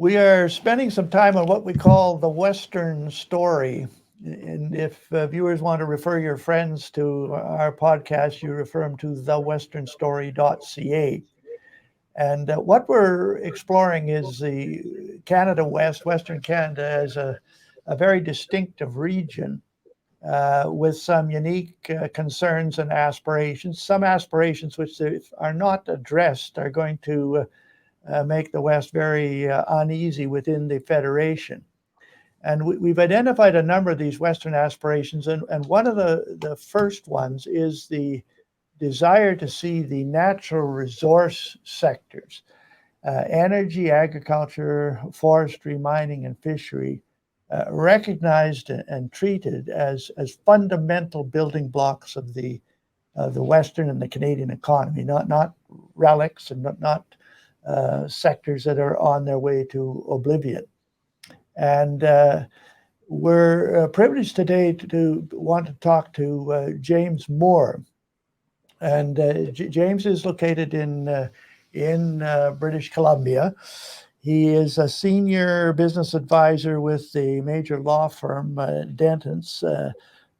We are spending some time on what we call the Western story. And if viewers want to refer your friends to our podcast, you refer them to thewesternstory.ca. And what we're exploring is the Canada West, Western Canada, as a very distinctive region with some unique concerns and aspirations. Some aspirations which are not addressed are going to make the West very uneasy within the Federation. And we've identified a number of these Western aspirations, and one of the first ones is the desire to see the natural resource sectors, energy, agriculture, forestry, mining, and fishery, recognized and treated as fundamental building blocks of the Western and the Canadian economy, not relics and not sectors that are on their way to oblivion. And we're privileged today to want to talk to James Moore. And James is located in British Columbia. He is a senior business advisor with the major law firm Dentons,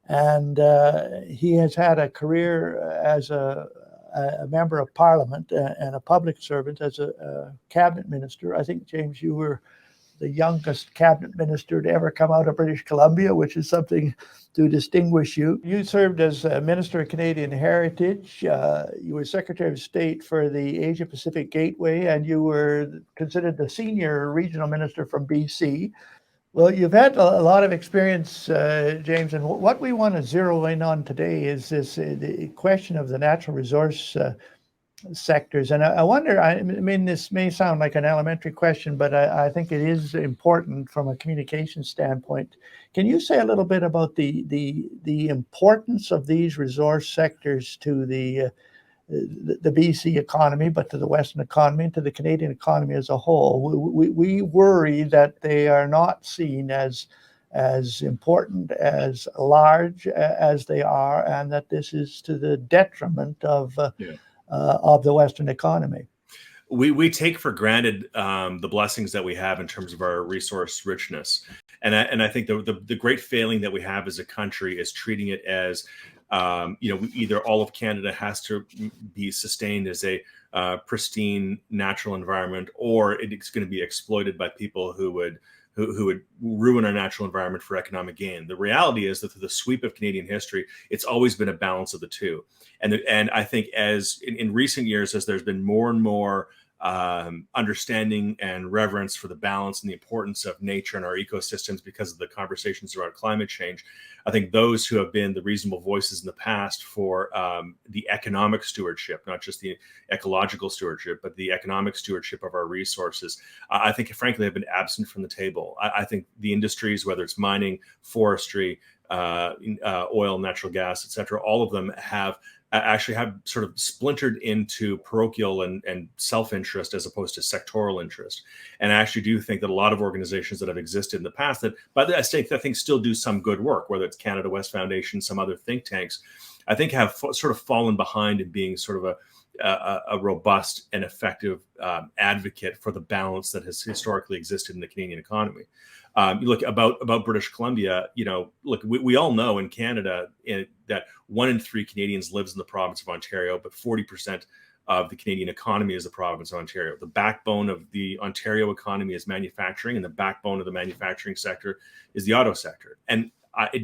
and he has had a career as a member of Parliament and a public servant as a cabinet minister. I think, James, you were the youngest cabinet minister to ever come out of British Columbia, which is something to distinguish you. You served as Minister of Canadian Heritage. You were Secretary of State for the Asia Pacific Gateway, and you were considered the senior regional minister from BC. Well, you've had a lot of experience, James, and what we want to zero in on today is the question of the natural resource sectors. And I wonder, I mean, this may sound like an elementary question, but I think it is important from a communication standpoint. Can you say a little bit about the importance of these resource sectors to the BC economy, but to the Western economy and to the Canadian economy as a whole? We worry that they are not seen as important, as large as they are, and that this is to the detriment of the Western economy. We take for granted the blessings that we have in terms of our resource richness, and I think the great failing that we have as a country is treating it as either all of Canada has to be sustained as a pristine natural environment, or it's going to be exploited by people who would ruin our natural environment for economic gain. The reality is that through the sweep of Canadian history, it's always been a balance of the two. And I think as in recent years, as there's been more and more understanding and reverence for the balance and the importance of nature and our ecosystems because of the conversations around climate change, I think those who have been the reasonable voices in the past for the economic stewardship, not just the ecological stewardship, but the economic stewardship of our resources, I think, frankly, have been absent from the table. I think the industries, whether it's mining, forestry, oil, natural gas, et cetera, all of them have sort of splintered into parochial and self-interest as opposed to sectoral interest. And I actually do think that a lot of organizations that have existed in the past that, but I think still do some good work, whether it's Canada West Foundation, some other think tanks, I think have sort of fallen behind in being sort of a robust and effective advocate for the balance that has historically existed in the Canadian economy. You look about British Columbia, we all know in Canada that 1 in 3 Canadians lives in the province of Ontario, but 40% of the Canadian economy is the province of Ontario. The backbone of the Ontario economy is manufacturing, and the backbone of the manufacturing sector is the auto sector. And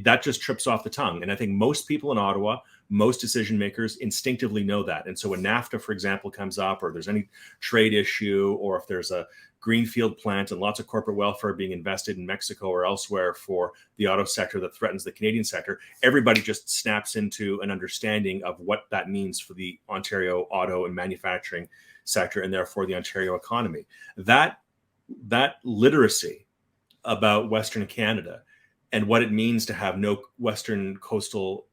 that just trips off the tongue. And I think most people in Ottawa, most decision makers instinctively know that. And so when NAFTA, for example, comes up, or there's any trade issue, or if there's a greenfield plant and lots of corporate welfare being invested in Mexico or elsewhere for the auto sector that threatens the Canadian sector, everybody just snaps into an understanding of what that means for the Ontario auto and manufacturing sector, and therefore the Ontario economy. That literacy about Western Canada and what it means to have no Western coastal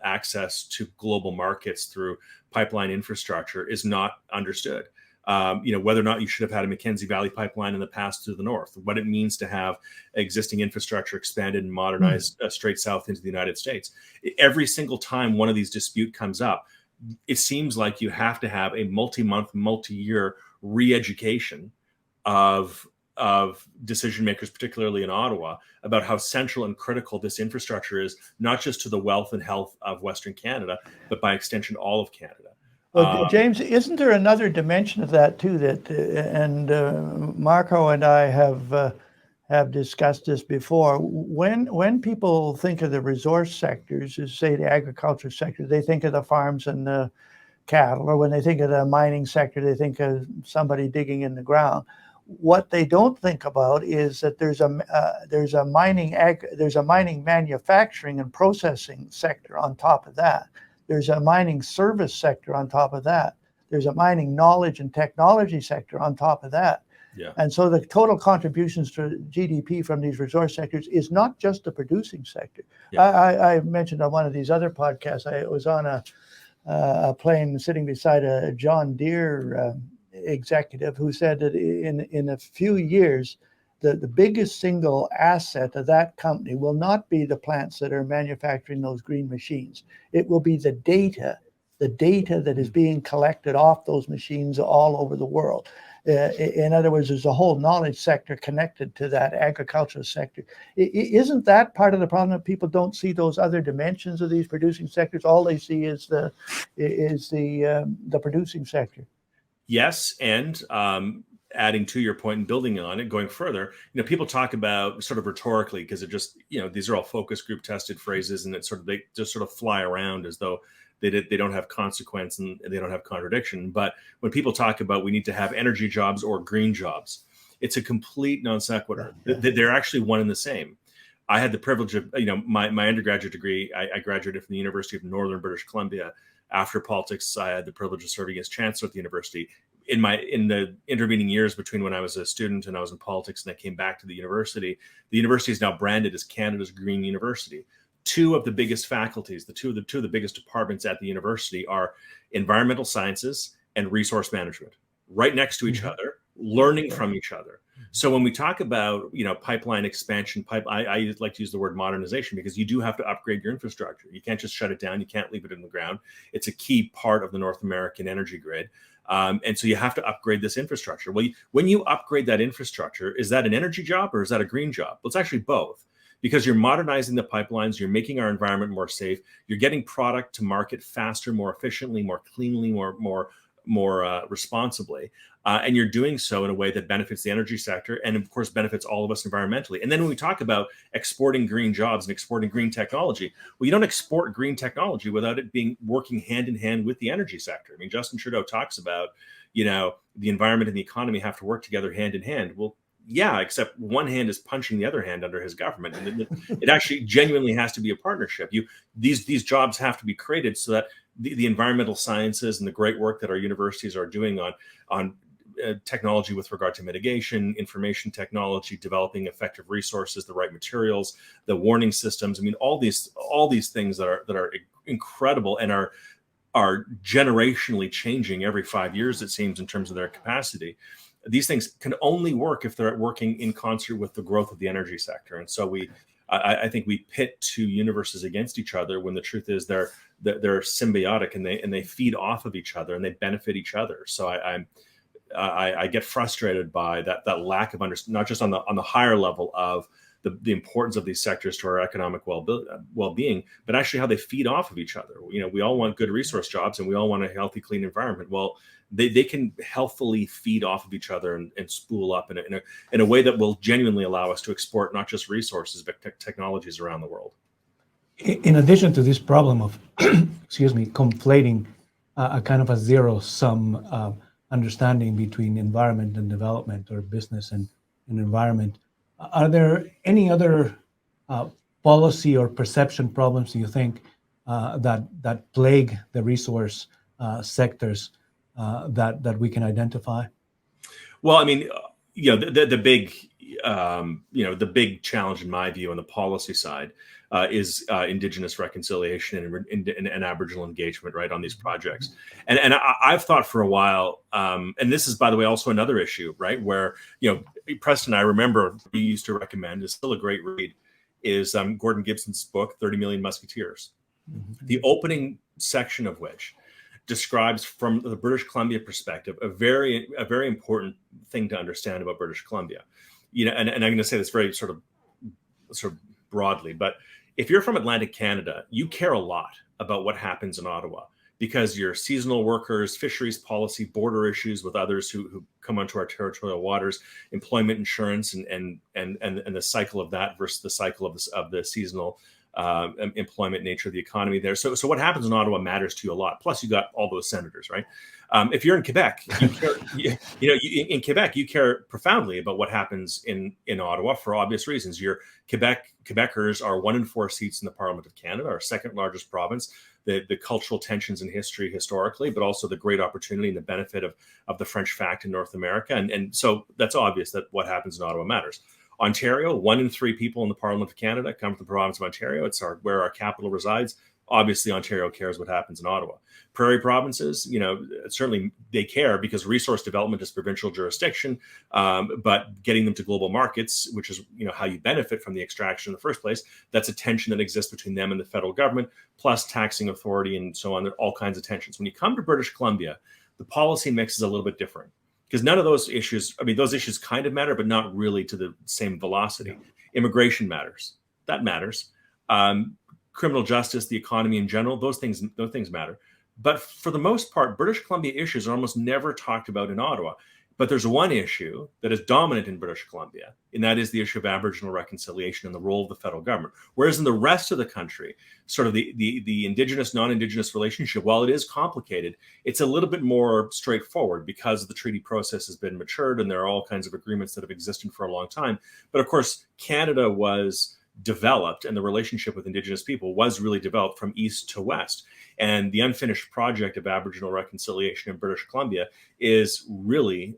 access to global markets through pipeline infrastructure is not understood. Whether or not you should have had a Mackenzie Valley pipeline in the past to the north, what it means to have existing infrastructure expanded and modernized straight south into the United States. Every single time one of these disputes comes up, it seems like you have to have a multi-month, multi-year re-education of of decision makers, particularly in Ottawa, about how central and critical this infrastructure is, not just to the wealth and health of Western Canada, but by extension, all of Canada. Well, James, isn't there another dimension of that too? That and Marco and I have discussed this before. When people think of the resource sectors, say the agriculture sector, they think of the farms and the cattle, or when they think of the mining sector, they think of somebody digging in the ground. What they don't think about is that there's a mining manufacturing and processing sector on top of that. There's a mining service sector on top of that. There's a mining knowledge and technology sector on top of that. Yeah. And so the total contributions to GDP from these resource sectors is not just the producing sector. Yeah. I mentioned on one of these other podcasts, I was on a plane sitting beside a John Deere executive who said that in a few years, the biggest single asset of that company will not be the plants that are manufacturing those green machines. It will be the data that is being collected off those machines all over the world. In other words, there's a whole knowledge sector connected to that agricultural sector. Isn't that part of the problem, that people don't see those other dimensions of these producing sectors? All they see is the producing sector. Yes, and adding to your point and building on it, going further, people talk about sort of rhetorically, because it just, these are all focus group tested phrases, and they just sort of fly around as though they don't have consequence and they don't have contradiction. But when people talk about we need to have energy jobs or green jobs, it's a complete non sequitur. Yeah. They're actually one and the same. I had the privilege of, my undergraduate degree, I graduated from the University of Northern British Columbia. After politics, I had the privilege of serving as chancellor at the university. In the intervening years between when I was a student and I was in politics and I came back to the university is now branded as Canada's Green University. Two of the biggest faculties, two of the biggest departments at the university are environmental sciences and resource management, right next to each other, learning from each other. So when we talk about, pipeline expansion, I like to use the word modernization, because you do have to upgrade your infrastructure. You can't just shut it down. You can't leave it in the ground. It's a key part of the North American energy grid. And so you have to upgrade this infrastructure. Well, when you upgrade that infrastructure, is that an energy job or is that a green job? Well, it's actually both, because you're modernizing the pipelines, you're making our environment more safe, you're getting product to market faster, more efficiently, more cleanly, more responsibly. And you're doing so in a way that benefits the energy sector and, of course, benefits all of us environmentally. And then when we talk about exporting green jobs and exporting green technology, well, you don't export green technology without it working hand in hand with the energy sector. I mean, Justin Trudeau talks about, the environment and the economy have to work together hand in hand. Well, yeah, except one hand is punching the other hand under his government. And it actually genuinely has to be a partnership. These jobs have to be created so that the environmental sciences and the great work that our universities are doing on technology with regard to mitigation, information technology, developing effective resources, the right materials, the warning systems. I mean, all these things that are incredible and are generationally changing every 5 years, it seems, in terms of their capacity. These things can only work if they're working in concert with the growth of the energy sector. And so I think we pit two universes against each other when the truth is they're symbiotic and they feed off of each other and they benefit each other. So I get frustrated by that lack of understanding, not just on the higher level of the importance of these sectors to our economic well-being, but actually how they feed off of each other. We all want good resource jobs and we all want a healthy, clean environment. Well, they can healthily feed off of each other and spool up in a way that will genuinely allow us to export not just resources, but technologies around the world. In addition to this problem of, conflating a kind of a zero-sum understanding between environment and development, or business and environment, are there any other policy or perception problems you think that plague the resource sectors that we can identify? Well, I mean, the big challenge in my view on the policy side is Indigenous reconciliation and Aboriginal engagement, right, on these projects. And I've thought for a while, and this is, by the way, also another issue, right, where, Preston, I remember we used to recommend, is still a great read, is Gordon Gibson's book, 30 Million Musketeers. Mm-hmm. The opening section of which describes, from the British Columbia perspective, a very important thing to understand about British Columbia. And I'm going to say this very sort of broadly, but if you're from Atlantic Canada, you care a lot about what happens in Ottawa, because you're seasonal workers, fisheries policy, border issues with others who come onto our territorial waters, employment insurance, and the cycle of that versus the cycle of the seasonal employment nature of the economy there. So what happens in Ottawa matters to you a lot. Plus, you got all those senators, right? If you're in Quebec, you care, in Quebec, you care profoundly about what happens in Ottawa for obvious reasons. Quebecers are 1 in 4 seats in the Parliament of Canada, our second largest province. The cultural tensions in history historically, but also the great opportunity and the benefit of the French fact in North America. And so that's obvious that what happens in Ottawa matters. Ontario, 1 in 3 people in the Parliament of Canada come from the province of Ontario. It's where our capital resides. Obviously, Ontario cares what happens in Ottawa. Prairie provinces, certainly they care because resource development is provincial jurisdiction, but getting them to global markets, which is how you benefit from the extraction in the first place, that's a tension that exists between them and the federal government, plus taxing authority and so on. There are all kinds of tensions. When you come to British Columbia, the policy mix is a little bit different, because none of those issues, those issues kind of matter, but not really to the same velocity. Immigration matters. That matters. Criminal justice, the economy in general, those things matter. But for the most part, British Columbia issues are almost never talked about in Ottawa. But there's one issue that is dominant in British Columbia, and that is the issue of Aboriginal reconciliation and the role of the federal government. Whereas in the rest of the country, sort of the Indigenous, non-Indigenous relationship, while it is complicated, it's a little bit more straightforward because the treaty process has been matured and there are all kinds of agreements that have existed for a long time. But of course, Canada was developed, and the relationship with Indigenous people was really developed from east to west. And the unfinished project of Aboriginal reconciliation in British Columbia is really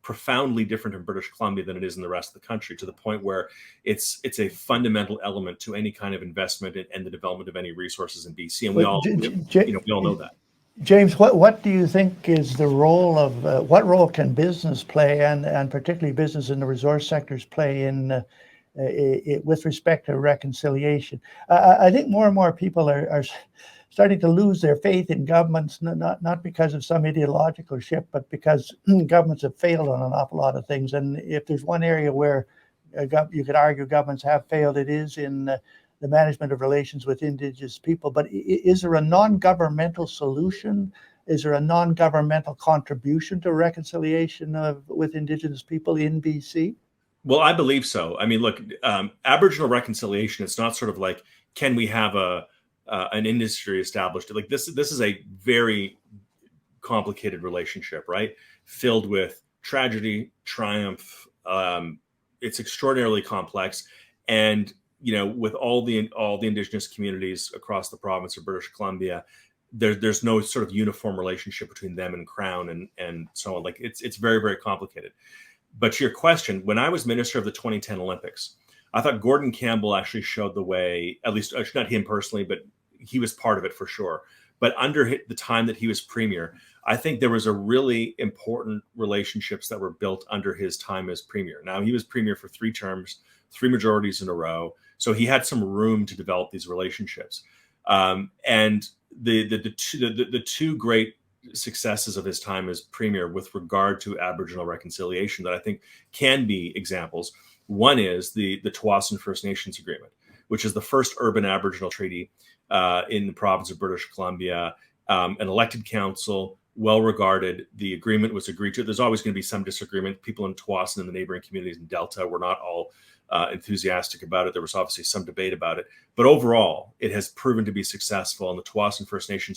profoundly different in British Columbia than it is in the rest of the country, to the point where it's a fundamental element to any kind of investment and the development of any resources in BC. And we all know that. James, what do you think is the role of what role can business play, and particularly business in the resource sectors play in with respect to reconciliation? I think more and more people are starting to lose their faith in governments, not because of some ideological shift, but because governments have failed on an awful lot of things. And if there's one area where you could argue governments have failed, it is in the management of relations with Indigenous people. But is there a non-governmental solution? Is there a non-governmental contribution to reconciliation with Indigenous people in BC? Well, I believe so. Look, Aboriginal reconciliation, it's not sort of like, can we have an industry established? Like this is a very complicated relationship, right? Filled with tragedy, triumph. It's extraordinarily complex. And, with all the Indigenous communities across the province of British Columbia, there's no sort of uniform relationship between them and Crown and so on. Like it's very, very complicated. But to your question, when I was minister of the 2010 Olympics, I thought Gordon Campbell actually showed the way, at least not him personally, but he was part of it for sure. But under the time that he was premier, I think there was a really important relationships that were built under his time as premier. Now, he was premier for 3 terms, 3 majorities in a row. So he had some room to develop these relationships. And the two great successes of his time as premier with regard to Aboriginal reconciliation that I think can be examples. One is the Tsawwassen First Nations Agreement, which is the first urban Aboriginal treaty in the province of British Columbia. An elected council, well regarded. The agreement was agreed to. There's always going to be some disagreement. People in Tsawwassen and the neighboring communities in Delta were not all enthusiastic about it. There was obviously some debate about it, but overall, it has proven to be successful. And the Tsawwassen First Nation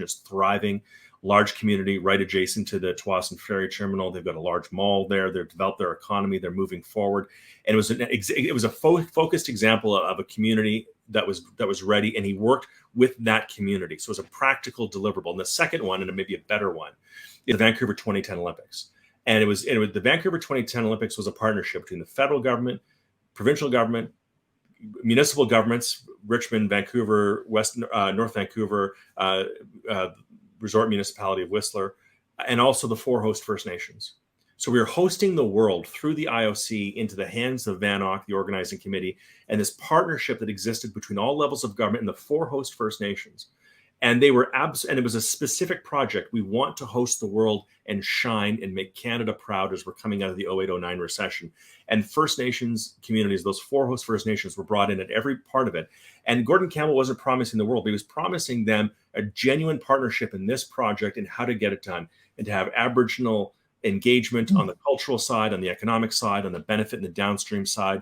is thriving, large community right adjacent to the Tsawwassen Ferry Terminal. They've got a large mall there. They've developed their economy. They're moving forward, and it was a focused example of a community that was ready, and he worked with that community. So it was a practical deliverable. And the second one, and maybe a better one, is the Vancouver 2010 Olympics. And it was the Vancouver 2010 Olympics was a partnership between the federal government, provincial government, municipal governments, Richmond, Vancouver, North Vancouver, Resort Municipality of Whistler, and also the 4 host First Nations. So we were hosting the world through the IOC into the hands of VANOC, the organizing committee, and this partnership that existed between all levels of government and the 4 host First Nations. And and it was a specific project. We want to host the world and shine and make Canada proud as we're coming out of the 08-09 recession. And First Nations communities, those 4 host First Nations, were brought in at every part of it. And Gordon Campbell wasn't promising the world, but he was promising them a genuine partnership in this project and how to get it done, and to have Aboriginal engagement on the cultural side, on the economic side, on the benefit and the downstream side,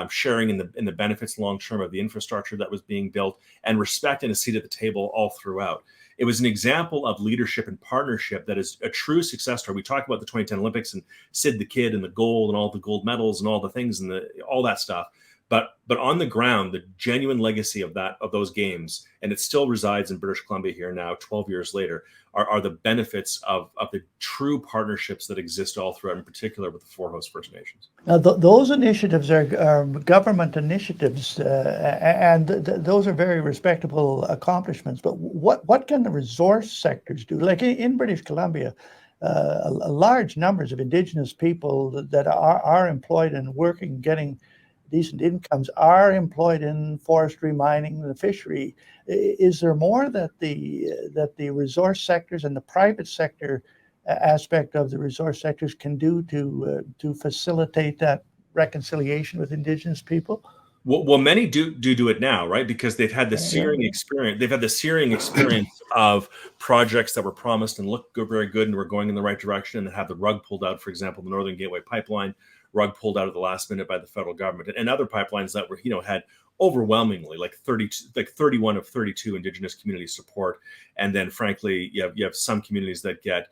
sharing in the benefits long term of the infrastructure that was being built, and respect and a seat at the table all throughout. It was an example of leadership and partnership that is a true success story. We talk about the 2010 Olympics and Sid the Kid and the gold and all the gold medals and all the things and all that stuff. But on the ground, the genuine legacy of those games, and it still resides in British Columbia here now, 12 years later, are the benefits of the true partnerships that exist all throughout, in particular with the 4 host First Nations. Now, those initiatives are government initiatives, and those are very respectable accomplishments. But what can the resource sectors do? Like in British Columbia, large numbers of Indigenous people that are employed and working, getting decent incomes, are employed in forestry, mining, the fishery. Is there more that the resource sectors and the private sector aspect of the resource sectors can do to facilitate that reconciliation with Indigenous people? Well, many do it now, right? Because they've had the searing experience. They've had the searing experience of projects that were promised and looked very good and were going in the right direction, and have the rug pulled out. For example, the Northern Gateway Pipeline, rug pulled out at the last minute by the federal government, and other pipelines that were, had overwhelmingly like 31 of 32 Indigenous community support. And then, frankly, you have some communities that get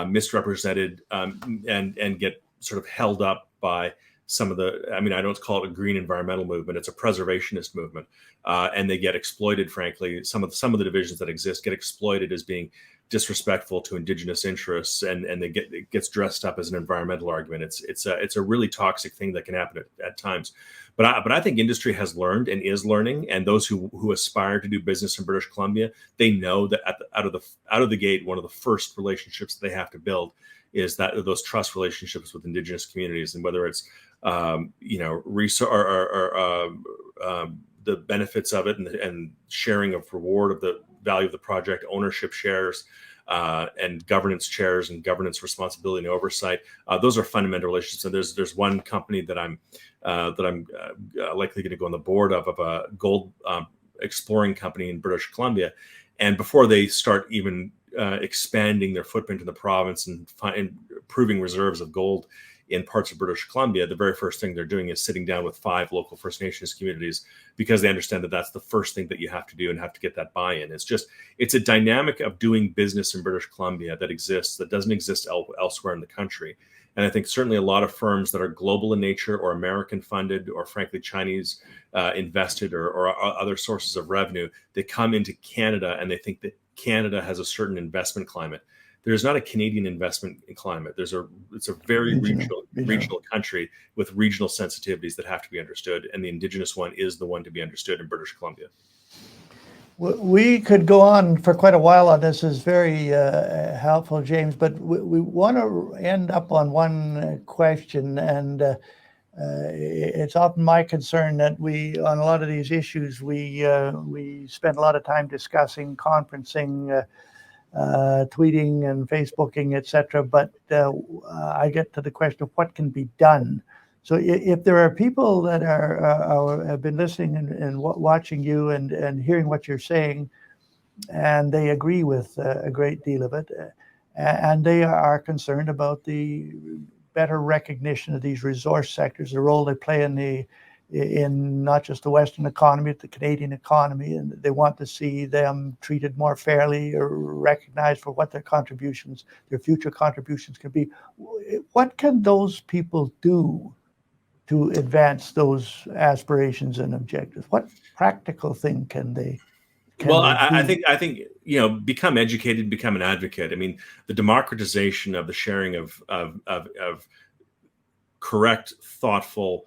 misrepresented and get sort of held up by some of the, I don't call it a green environmental movement, it's a preservationist movement, and they get exploited. Frankly, some of the divisions that exist get exploited as being disrespectful to Indigenous interests, and it gets dressed up as an environmental argument. It's a really toxic thing that can happen at times. But I think industry has learned and is learning, and those who aspire to do business in British Columbia, they know that out of the gate, one of the first relationships they have to build is those trust relationships with Indigenous communities, and whether it's the benefits of it and sharing of reward of the value of the project, ownership shares, and governance chairs and governance responsibility and oversight. Those are fundamental relationships. And there's one company that I'm likely going to go on the board of a gold exploring company in British Columbia. And before they start even expanding their footprint in the province and proving reserves of gold in parts of British Columbia, the very first thing they're doing is sitting down with 5 local First Nations communities, because they understand that that's the first thing that you have to do and have to get that buy-in. It's a dynamic of doing business in British Columbia that exists, that doesn't exist elsewhere in the country. And I think certainly a lot of firms that are global in nature, or American funded, or frankly Chinese invested, or other sources of revenue, they come into Canada and they think that Canada has a certain investment climate. There's not a Canadian investment climate. It's a very regional country with regional sensitivities that have to be understood, and the Indigenous one is the one to be understood in British Columbia. We could go on for quite a while on this. Is very helpful, James, but we want to end up on one question, and it's often my concern that on a lot of these issues, we spend a lot of time discussing, conferencing, tweeting and Facebooking, etc. But I get to the question of what can be done. So if there are people that have been listening and watching you and hearing what you're saying, and they agree with a great deal of it, and they are concerned about the better recognition of these resource sectors, the role they play in not just the Western economy, but the Canadian economy, and they want to see them treated more fairly or recognized for what their future contributions can be. What can those people do to advance those aspirations and objectives? What practical thing can they do? I think become educated, become an advocate. The democratization of the sharing of correct, thoughtful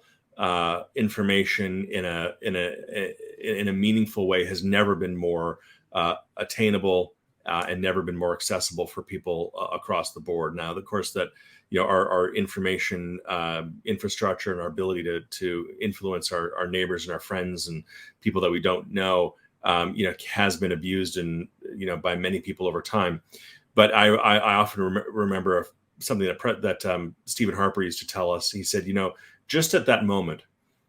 information in a meaningful way has never been more attainable and never been more accessible for people across the board. Now, of course, that our information infrastructure and our ability to influence our neighbors and our friends and people that we don't know has been abused and by many people over time. But I often remember something that Stephen Harper used to tell us. He said, just at that moment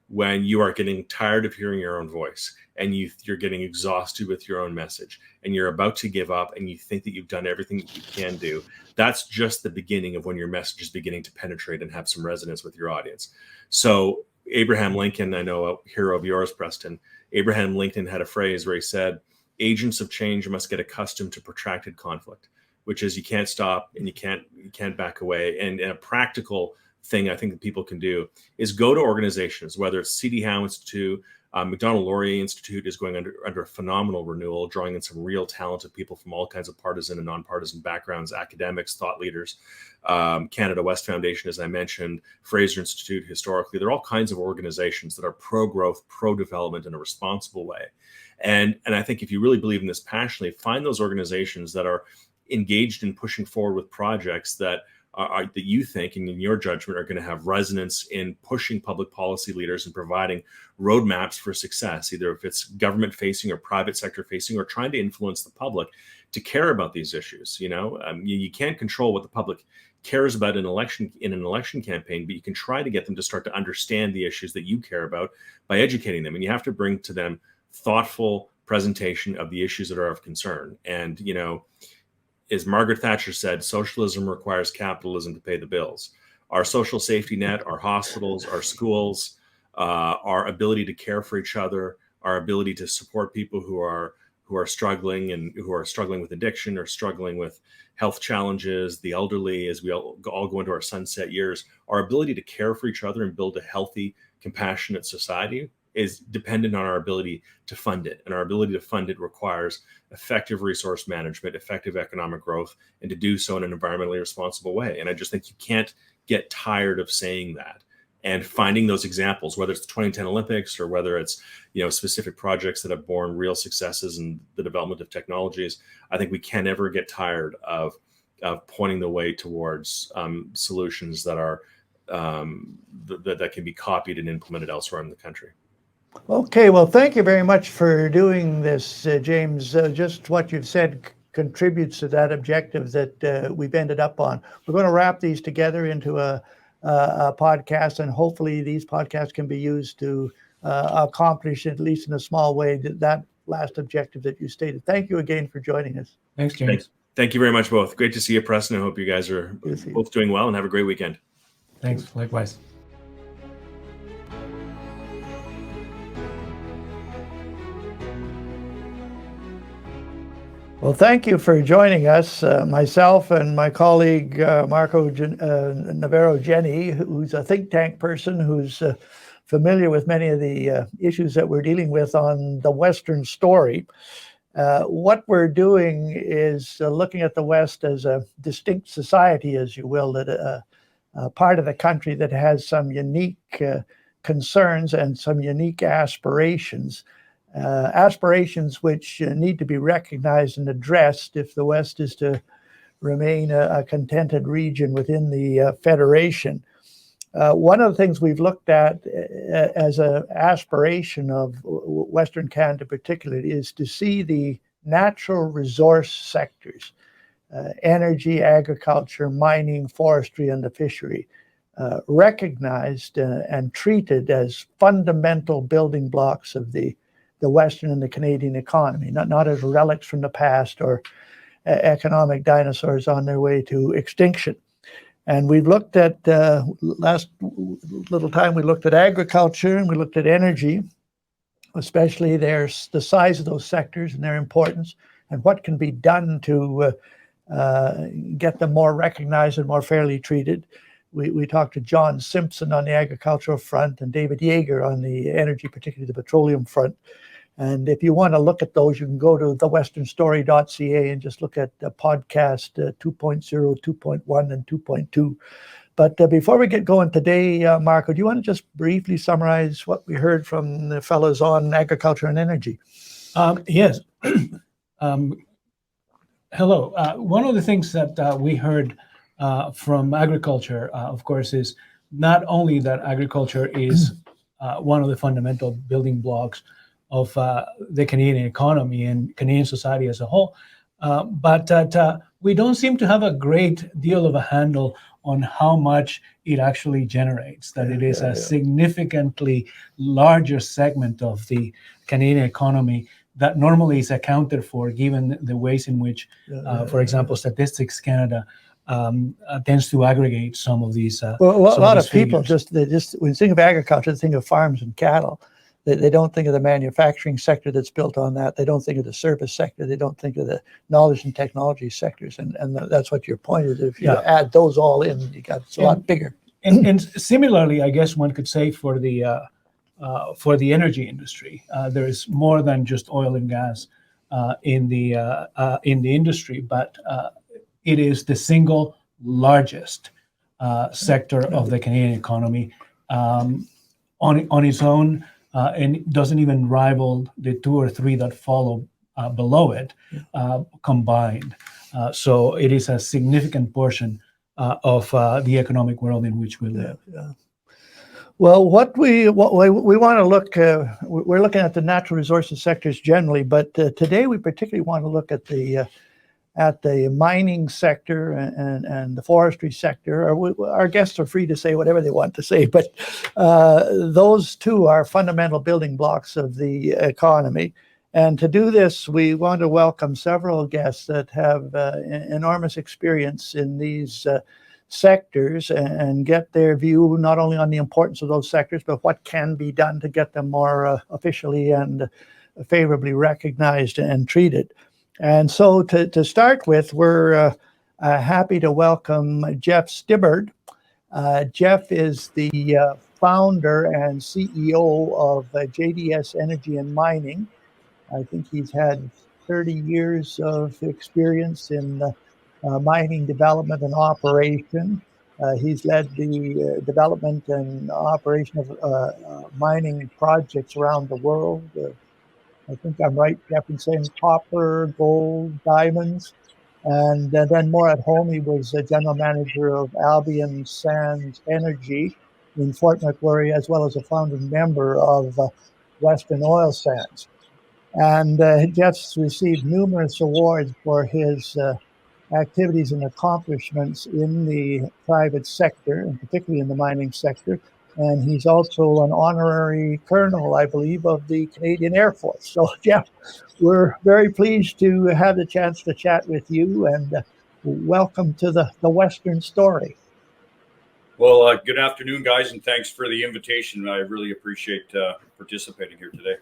when you are getting tired of hearing your own voice and you're getting exhausted with your own message and you're about to give up and you think that you've done everything that you can do, that's just the beginning of when your message is beginning to penetrate and have some resonance with your audience. So Abraham Lincoln, I know a hero of yours, Preston, Abraham Lincoln had a phrase where he said, agents of change must get accustomed to protracted conflict, which is you can't stop and you can't back away. And a practical thing I think that people can do is go to organizations, whether it's C.D. Howe Institute, Macdonald Laurier Institute is going under a phenomenal renewal, drawing in some real talented people from all kinds of partisan and nonpartisan backgrounds, academics, thought leaders. Canada West Foundation, as I mentioned, Fraser Institute, historically, there are all kinds of organizations that are pro-growth, pro-development in a responsible way. And I think if you really believe in this passionately, find those organizations that are engaged in pushing forward with projects that you think, and in your judgment, are going to have resonance in pushing public policy leaders and providing roadmaps for success, either if it's government facing or private sector facing, or trying to influence the public to care about these issues. You can't control what the public cares about in an election campaign, but you can try to get them to start to understand the issues that you care about by educating them. And you have to bring to them thoughtful presentation of the issues that are of concern. And, as Margaret Thatcher said, socialism requires capitalism to pay the bills. Our social safety net, our hospitals, our schools, our ability to care for each other, our ability to support people who are struggling and who are struggling with addiction or struggling with health challenges, the elderly, as we all go into our sunset years, our ability to care for each other and build a healthy, compassionate society is dependent on our ability to fund it. And our ability to fund it requires effective resource management, effective economic growth, and to do so in an environmentally responsible way. And I just think you can't get tired of saying that and finding those examples, whether it's the 2010 Olympics or whether it's, specific projects that have borne real successes in the development of technologies. I think we can never get tired of pointing the way towards solutions that are that can be copied and implemented elsewhere in the country. Okay, well, thank you very much for doing this, James. Just what you've said contributes to that objective that we've ended up on. We're going to wrap these together into a podcast, and hopefully these podcasts can be used to accomplish, at least in a small way, that last objective that you stated. Thank you again for joining us. Thanks, James. Thank you very much, both. Great to see you, Preston. I hope you guys are both doing well and have a great weekend. Thanks, likewise. Well, thank you for joining us, myself and my colleague, Navarro-Génie, who's a think tank person who's familiar with many of the issues that we're dealing with on the Western story. What we're doing is looking at the West as a distinct society, as you will, that a part of the country that has some unique concerns and some unique aspirations. Aspirations which need to be recognized and addressed if the West is to remain a contented region within the Federation. One of the things we've looked at as an aspiration of Western Canada particularly is to see the natural resource sectors, energy, agriculture, mining, forestry, and the fishery, recognized and treated as fundamental building blocks of the Western and the Canadian economy, not as relics from the past or economic dinosaurs on their way to extinction. And we've looked at, last little time, we looked at agriculture and we looked at energy, especially the size of those sectors and their importance, and what can be done to get them more recognized and more fairly treated. We talked to John Simpson on the agricultural front and David Yeager on the energy, particularly the petroleum front. And if you want to look at those, you can go to thewesternstory.ca and just look at podcast 2.0, 2.1, and 2.2. But before we get going today, Marco, do you want to just briefly summarize what we heard from the fellows on agriculture and energy? Yes. Hello. One of the things that we heard from agriculture, of course, is not only that agriculture is one of the fundamental building blocks of the Canadian economy and Canadian society as a whole. But we don't seem to have a great deal of a handle on how much it actually generates, that it is a significantly larger segment of the Canadian economy that normally is accounted for, given the ways in which, for example, Statistics Canada tends to aggregate some of these. Well, a lot of people figures. when you think of agriculture, they think of farms and cattle. They don't think of the manufacturing sector that's built on that. They don't think of the service sector. They don't think of the knowledge and technology sectors. And that's what your point is. If you add those all in, it's a lot bigger. And similarly, I guess one could say for the energy industry, there is more than just oil and gas in the industry, but it is the single largest sector of the Canadian economy on its own. And doesn't even rival the 2 or 3 that follow below it combined. So it is a significant portion of the economic world in which we live. Well, what we want to look, we're looking at the natural resources sectors generally, but today we particularly want to look at the mining sector and the forestry sector. Our guests are free to say whatever they want to say, but those two are fundamental building blocks of the economy. And to do this, we want to welcome several guests that have enormous experience in these sectors and get their view not only on the importance of those sectors, but what can be done to get them more officially and favorably recognized and treated. And so to start with, we're happy to welcome Jeff Stibbard. Jeff is the founder and CEO of JDS Energy and Mining. I think he's had 30 years of experience in mining development and operation. He's led the development and operation of mining projects around the world. I think I'm right, Jeff, in saying copper, gold, diamonds. And then more at home, he was a general manager of Albion Sands Energy in Fort McMurray, as well as a founding member of Western Oil Sands. And Jeff's received numerous awards for his activities and accomplishments in the private sector, and particularly in the mining sector. And he's also an honorary colonel, I believe, of the Canadian Air Force. So, Jeff, we're very pleased to have the chance to chat with you, and welcome to the Western Story. Well, good afternoon, guys, and thanks for the invitation. I really appreciate participating here today.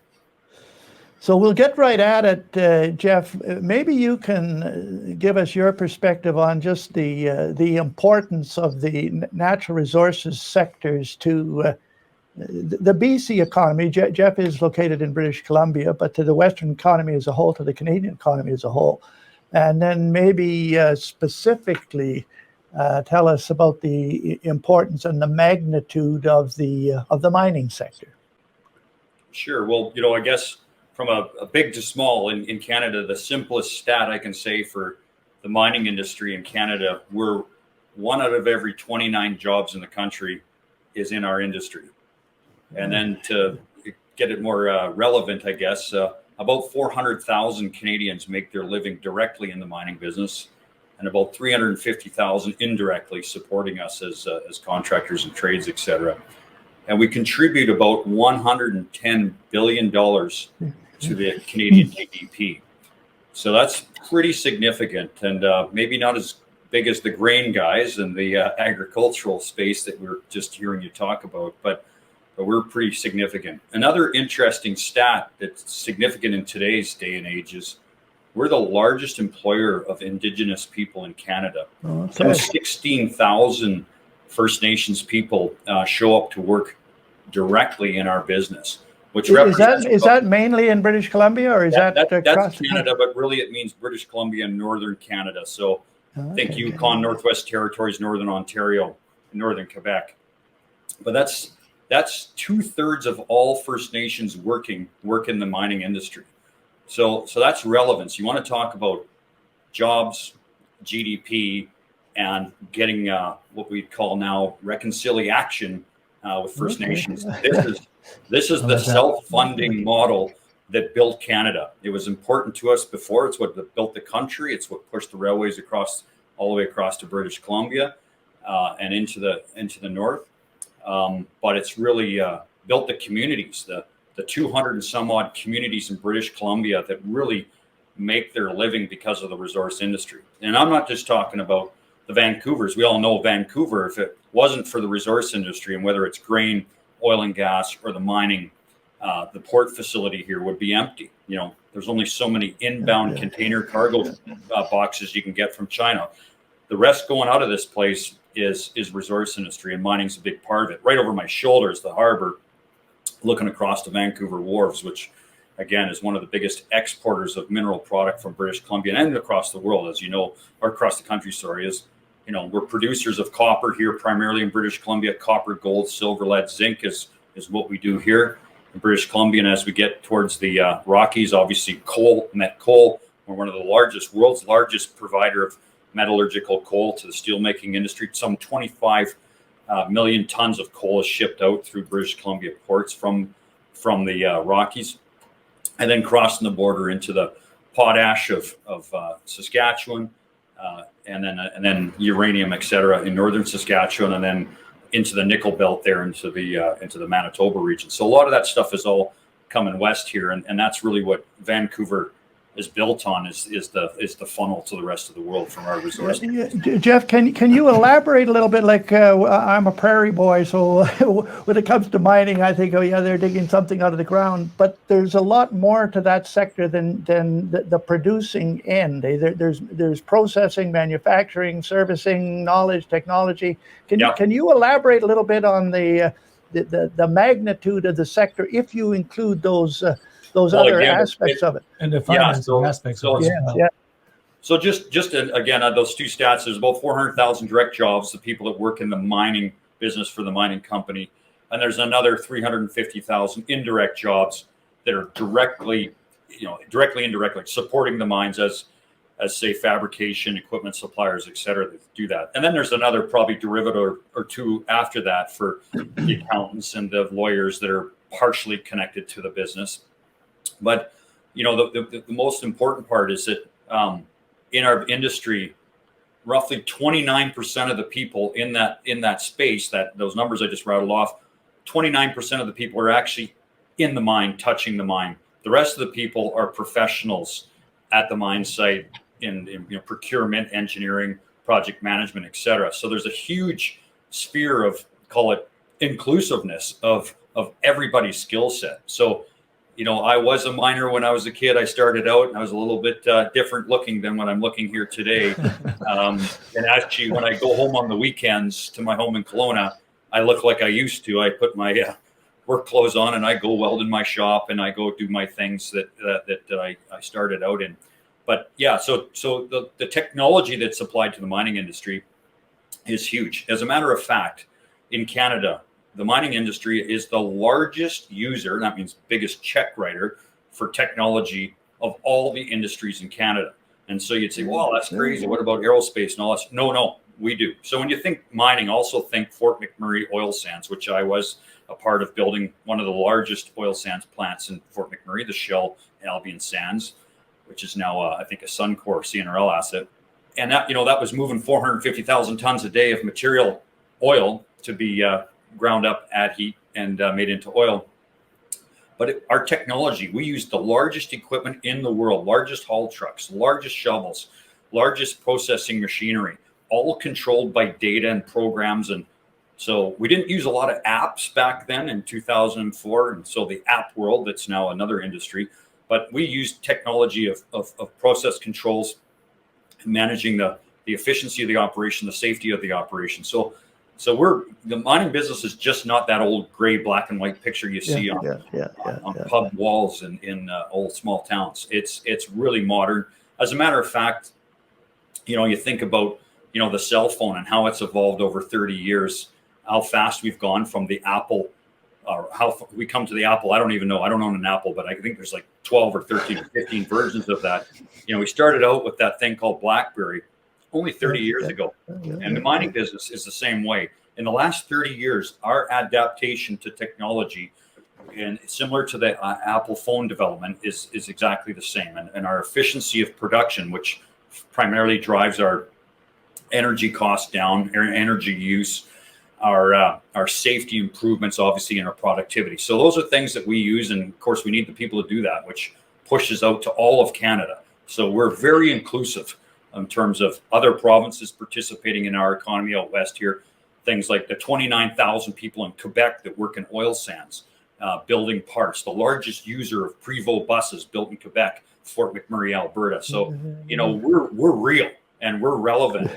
So we'll get right at it, Jeff. Maybe you can give us your perspective on just the importance of the natural resources sectors to the BC economy. Jeff is located in British Columbia, but to the Western economy as a whole, to the Canadian economy as a whole. And then maybe specifically tell us about the importance and the magnitude of the mining sector. Sure. Well, I guess from a big to small in Canada, the simplest stat I can say for the mining industry in Canada, we're 1 out of every 29 jobs in the country is in our industry. And then to get it more relevant, I guess, about 400,000 Canadians make their living directly in the mining business, and about 350,000 indirectly supporting us as contractors and trades, et cetera. And we contribute about $110 billion to the Canadian GDP. So that's pretty significant, and maybe not as big as the grain guys and the agricultural space that we're just hearing you talk about, but we're pretty significant. Another interesting stat that's significant in today's day and age is we're the largest employer of Indigenous people in Canada. Okay. So 16,000 First Nations people show up to work directly in our business. Which is that mainly in British Columbia, or is that's Canada? But really, it means British Columbia and Northern Canada. So think Yukon, Northwest Territories, Northern Ontario, Northern Quebec. But that's 2/3 of all First Nations work in the mining industry. So that's relevance. You want to talk about jobs, GDP, and getting what we call now reconciliation with First Nations. This is the self-funding model that built Canada. It was important to us before. It's what built the country. It's what pushed the railways across all the way across to British Columbia and into the north. But it's really built the communities, the 200 and some odd communities in British Columbia that really make their living because of the resource industry. And I'm not just talking about the Vancouvers. We all know Vancouver, if it wasn't for the resource industry, and whether it's grain, oil and gas, or the mining, the port facility here would be empty. You know, there's only so many inbound container cargo boxes you can get from China. The rest going out of this place is resource industry, and mining's a big part of it. Right over my shoulder is the harbor, looking across the Vancouver wharves, which again is one of the biggest exporters of mineral product from British Columbia and across the world, as you know, or across the country, sorry. Is, you know, we're producers of copper here, primarily in British Columbia. Copper, gold, silver, lead, zinc is what we do here in British Columbia. And as we get towards the Rockies, obviously coal, met coal. We're one of the world's largest provider of metallurgical coal to the steelmaking industry. Some 25 million tons of coal is shipped out through British Columbia ports from the Rockies, and then crossing the border into the potash of Saskatchewan, and then uranium, et cetera, in northern Saskatchewan, and then into the nickel belt there into the Manitoba region. So a lot of that stuff is all coming west here, and that's really what Vancouver is built on, is the funnel to the rest of the world from our resource. Jeff, can you elaborate a little bit? Like I'm a prairie boy, so when it comes to mining, I think, oh yeah, they're digging something out of the ground. But there's a lot more to that sector than the producing end. There's processing, manufacturing, servicing, knowledge, technology. Can you elaborate a little bit on the magnitude of the sector if you include those other aspects of it, and the financing aspects of it. So just again, those two stats, there's about 400,000 direct jobs, the people that work in the mining business for the mining company. And there's another 350,000 indirect jobs that are directly, indirectly supporting the mines as say fabrication, equipment suppliers, et cetera, that do that. And then there's another probably derivative or two after that for the accountants and the lawyers that are partially connected to the business. But, you know, the most important part is that in our industry, roughly 29% of the people in that space, that those numbers I just rattled off, 29% of the people are actually in the mine, touching the mine. The rest of the people are professionals at the mine site in procurement, engineering, project management, et cetera. So there's a huge sphere of, call it, inclusiveness of everybody's skill set. So, you know, I was a miner when I was a kid. I started out and I was a little bit different looking than when I'm looking here today. And actually, when I go home on the weekends to my home in Kelowna, I look like I used to. I put my work clothes on and I go weld in my shop and I go do my things that I started out in. But yeah, so the technology that's applied to the mining industry is huge. As a matter of fact, in Canada, the mining industry is the largest user, that means biggest check writer, for technology of all the industries in Canada. And so you'd say, well, that's crazy. What about aerospace and all that? No, we do. So when you think mining, also think Fort McMurray oil sands, which I was a part of building one of the largest oil sands plants in Fort McMurray, the Shell Albion Sands, which is now, I think, a Suncor CNRL asset. And that, you know, that was moving 450,000 tons a day of material oil to be ground up at heat and made into oil. But our technology, we use the largest equipment in the world, largest haul trucks, largest shovels, largest processing machinery, all controlled by data and programs. And so we didn't use a lot of apps back then in 2004. And so the app world, that's now another industry, but we used technology of process controls, managing the efficiency of the operation, the safety of the operation. So the mining business is just not that old gray, black and white picture you see on pub walls in old small towns. It's really modern. As a matter of fact, you know, you think about, you know, the cell phone and how it's evolved over 30 years, how fast we've gone from the Apple, or how we come to the Apple. I don't even know. I don't own an Apple, but I think there's like 12 or 13 or 15 versions of that. You know, we started out with that thing called BlackBerry only 30 years ago. And the mining business is the same way. In the last 30 years, our adaptation to technology and similar to the Apple phone development is exactly the same. And our efficiency of production, which primarily drives our energy costs down, energy use, our safety improvements, obviously, in our productivity. So those are things that we use, and of course we need the people to do that, which pushes out to all of Canada. So we're very inclusive in terms of other provinces participating in our economy out west here. Things like the 29,000 people in Quebec that work in oil sands, building parts, the largest user of Prevost buses built in Quebec, Fort McMurray, Alberta. So, you know, we're real and we're relevant.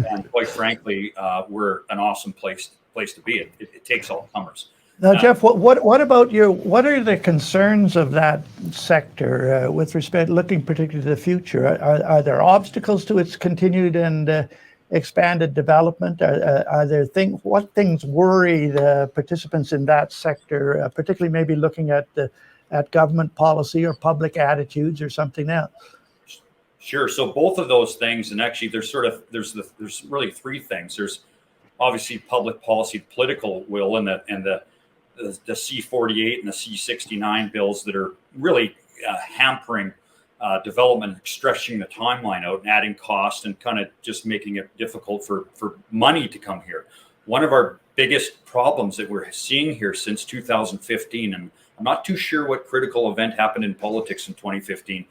And quite frankly, we're an awesome place to be. It takes all comers. Now, Jeff, what about what are the concerns of that sector with respect, looking particularly to the future? Are there obstacles to its continued and expanded development? Are there what things worry the participants in that sector, particularly maybe looking at government policy or public attitudes or something else? Sure. So both of those things, and actually there's really three things. There's obviously public policy, political will, and the C-48 and the C-69 bills that are really hampering development, stretching the timeline out and adding cost and kind of just making it difficult for money to come here. One of our biggest problems that we're seeing here since 2015, and I'm not too sure what critical event happened in politics in 2015,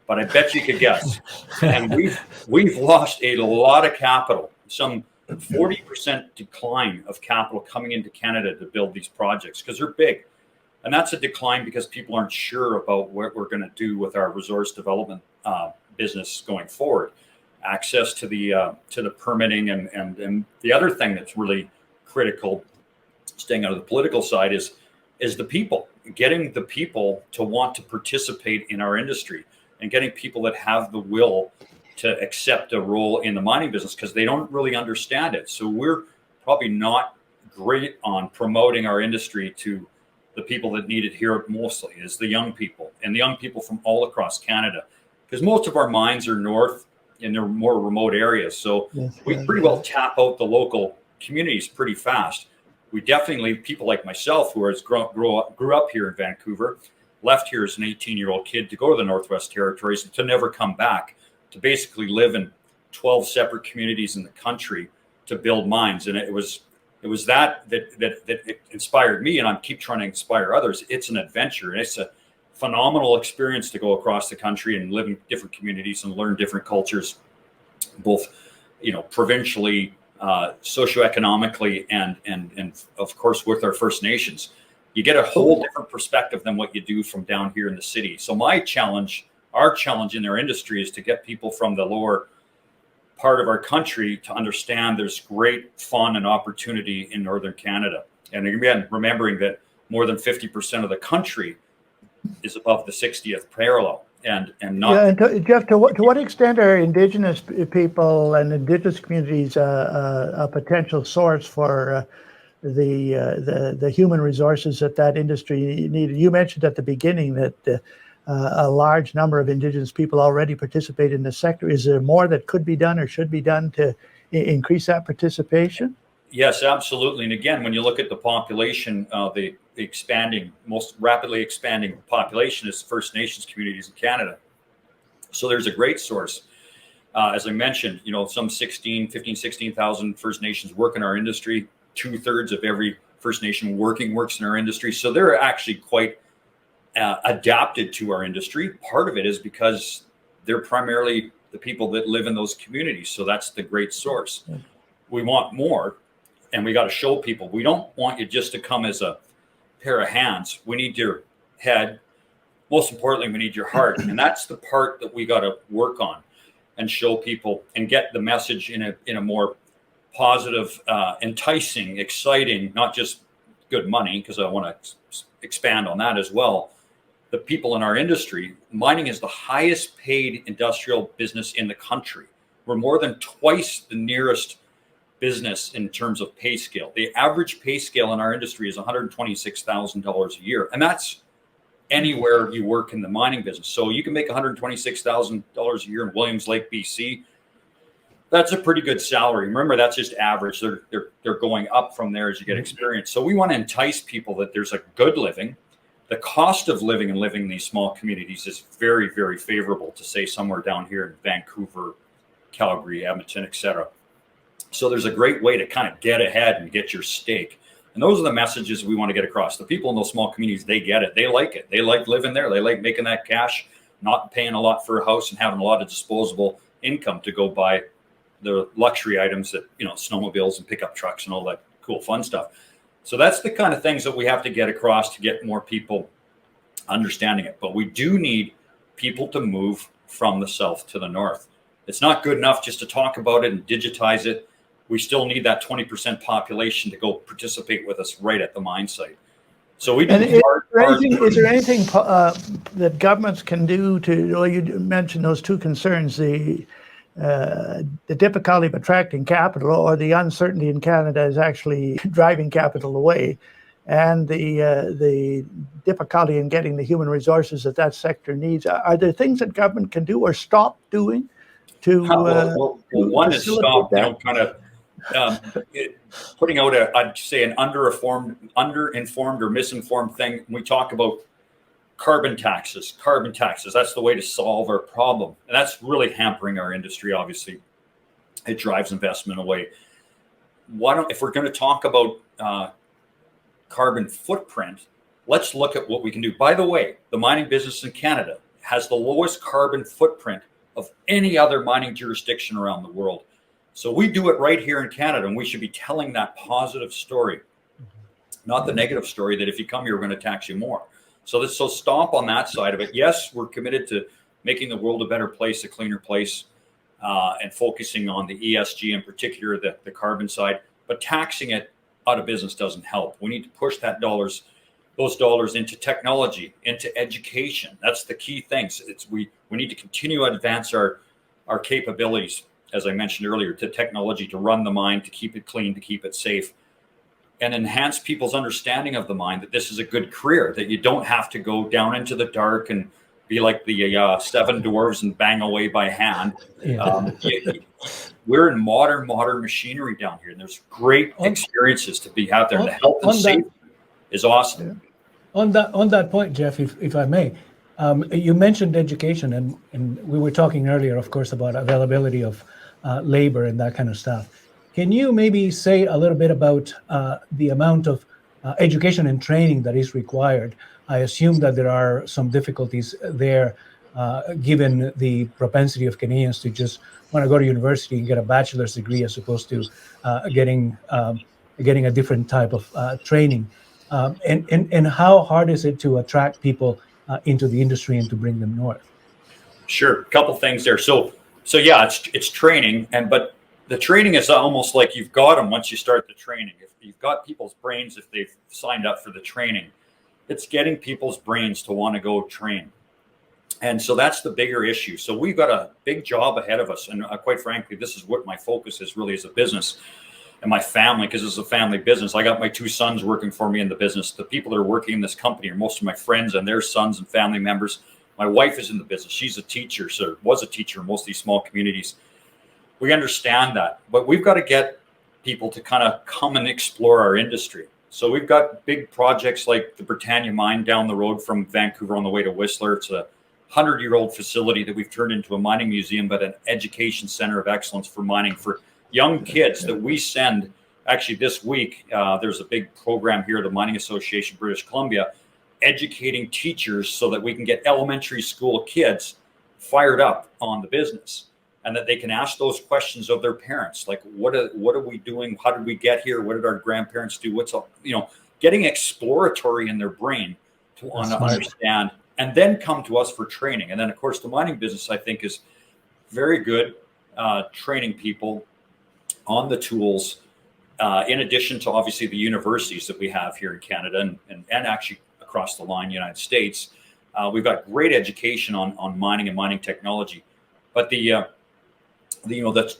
but I bet you could guess. And we've lost a lot of capital, some 40% decline of capital coming into Canada to build these projects because they're big. And that's a decline because people aren't sure about what we're going to do with our resource development business going forward. Access to the permitting and the other thing that's really critical, staying out of the political side, is the people. Getting the people to want to participate in our industry and getting people that have the will to accept a role in the mining business because they don't really understand it. So we're probably not great on promoting our industry to the people that need it here mostly, is the young people and the young people from all across Canada, because most of our mines are north in their more remote areas. So we pretty well tap out the local communities pretty fast. We definitely, people like myself who grew up here in Vancouver, left here as an 18-year-old kid to go to the Northwest Territories and to never come back, to basically live in 12 separate communities in the country to build mines. And it was that inspired me, and I keep trying to inspire others. It's an adventure, and it's a phenomenal experience to go across the country and live in different communities and learn different cultures, both, you know, provincially, socioeconomically, and of course with our First Nations. You get a whole different perspective than what you do from down here in the city. So our challenge in our industry is to get people from the lower part of our country to understand there's great fun and opportunity in Northern Canada. And again, remembering that more than 50% of the country is above the 60th parallel. And Jeff, to what extent are Indigenous people and Indigenous communities a potential source for the human resources that industry needed? You mentioned at the beginning that a large number of Indigenous people already participate in the sector. Is there more that could be done or should be done to increase that participation? Yes, absolutely. And again, when you look at the population, the most rapidly expanding population is First Nations communities in Canada. So there's a great source. As I mentioned, you know, some 16,000 First Nations work in our industry. 2/3 of every First Nation works in our industry. So they're actually quite adapted to our industry. Part of it is because they're primarily the people that live in those communities. So that's the great source. We want more, and we got to show people. We don't want you just to come as a pair of hands. We need your head. Most importantly, we need your heart. And that's the part that we got to work on and show people and get the message in a more positive, enticing, exciting, not just good money, because I want to expand on that as well. The people in our industry, mining is the highest paid industrial business in the country. We're more than twice the nearest business in terms of pay scale. The average pay scale in our industry is $126,000 a year. And that's anywhere you work in the mining business. So you can make $126,000 a year in Williams Lake, BC. That's a pretty good salary. Remember, that's just average. They're going up from there as you get experience. So we want to entice people that there's a good living, the cost of living and living in these small communities is very, very favorable to say somewhere down here in Vancouver, Calgary, Edmonton, etc. So there's a great way to kind of get ahead and get your stake. And those are the messages we want to get across. The people in those small communities, they get it. They like it. They like living there. They like making that cash, not paying a lot for a house and having a lot of disposable income to go buy the luxury items that, snowmobiles and pickup trucks and all that cool fun stuff. So that's the kind of things that we have to get across to get more people understanding it. But we do need people to move from the south to the north. It's not good enough just to talk about it and digitize it. We still need that 20% population to go participate with us right at the mine site. So we do. Is there anything that governments can do to? Well, you mentioned those two concerns: the difficulty of attracting capital, or the uncertainty in Canada is actually driving capital away, and the difficulty in getting the human resources that sector needs. Are there things that government can do or stop doing to? One is stop, kind of putting out I'd say an underinformed or misinformed thing. We talk about carbon taxes. That's the way to solve our problem. And that's really hampering our industry, obviously. It drives investment away. If we're going to talk about carbon footprint, let's look at what we can do. By the way, the mining business in Canada has the lowest carbon footprint of any other mining jurisdiction around the world. So we do it right here in Canada, and we should be telling that positive story, not the negative story that if you come here, we're going to tax you more. So stop on that side of it. Yes, we're committed to making the world a better place, a cleaner place, and focusing on the ESG in particular, the carbon side. But taxing it out of business doesn't help. We need to push those dollars into technology, into education. That's the key things. We need to continue to advance our capabilities, as I mentioned earlier, to technology, to run the mine, to keep it clean, to keep it safe, and enhance people's understanding of the mine, that this is a good career, that you don't have to go down into the dark and be like the seven dwarves and bang away by hand. Yeah. We're in modern machinery down here, and there's great experiences to be out there. The health and safety is awesome. On that point, Jeff, if I may, you mentioned education, and we were talking earlier, of course, about availability of labor and that kind of stuff. Can you maybe say a little bit about the amount of education and training that is required? I assume that there are some difficulties there, given the propensity of Canadians to just want to go to university and get a bachelor's degree as opposed to getting a different type of training. And how hard is it to attract people into the industry and to bring them north? Sure, a couple things there. So yeah, it's training, but the training is almost like you've got them once you start the training. If you've got people's brains, if they've signed up for the training, it's getting people's brains to want to go train. And so that's the bigger issue. So we've got a big job ahead of us. And quite frankly, this is what my focus is really as a business and my family, because it's a family business. I got my two sons working for me in the business. The people that are working in this company are most of my friends and their sons and family members. My wife is in the business. She's a teacher, so was a teacher in most of these small communities. We understand that, but we've got to get people to kind of come and explore our industry. So we've got big projects like the Britannia mine down the road from Vancouver on the way to Whistler. It's a 100-year-old facility that we've turned into a mining museum, but an education center of excellence for mining for young kids that we send. Actually, this week, there's a big program here at the Mining Association, British Columbia, educating teachers so that we can get elementary school kids fired up on the business, and that they can ask those questions of their parents, like what are we doing? How did we get here? What did our grandparents do? What's up? Getting exploratory in their brain to want to understand, and then come to us for training. And then, of course, the mining business, I think, is very good training people on the tools, in addition to obviously the universities that we have here in Canada and actually across the line, United States. We've got great education on mining and mining technology, but the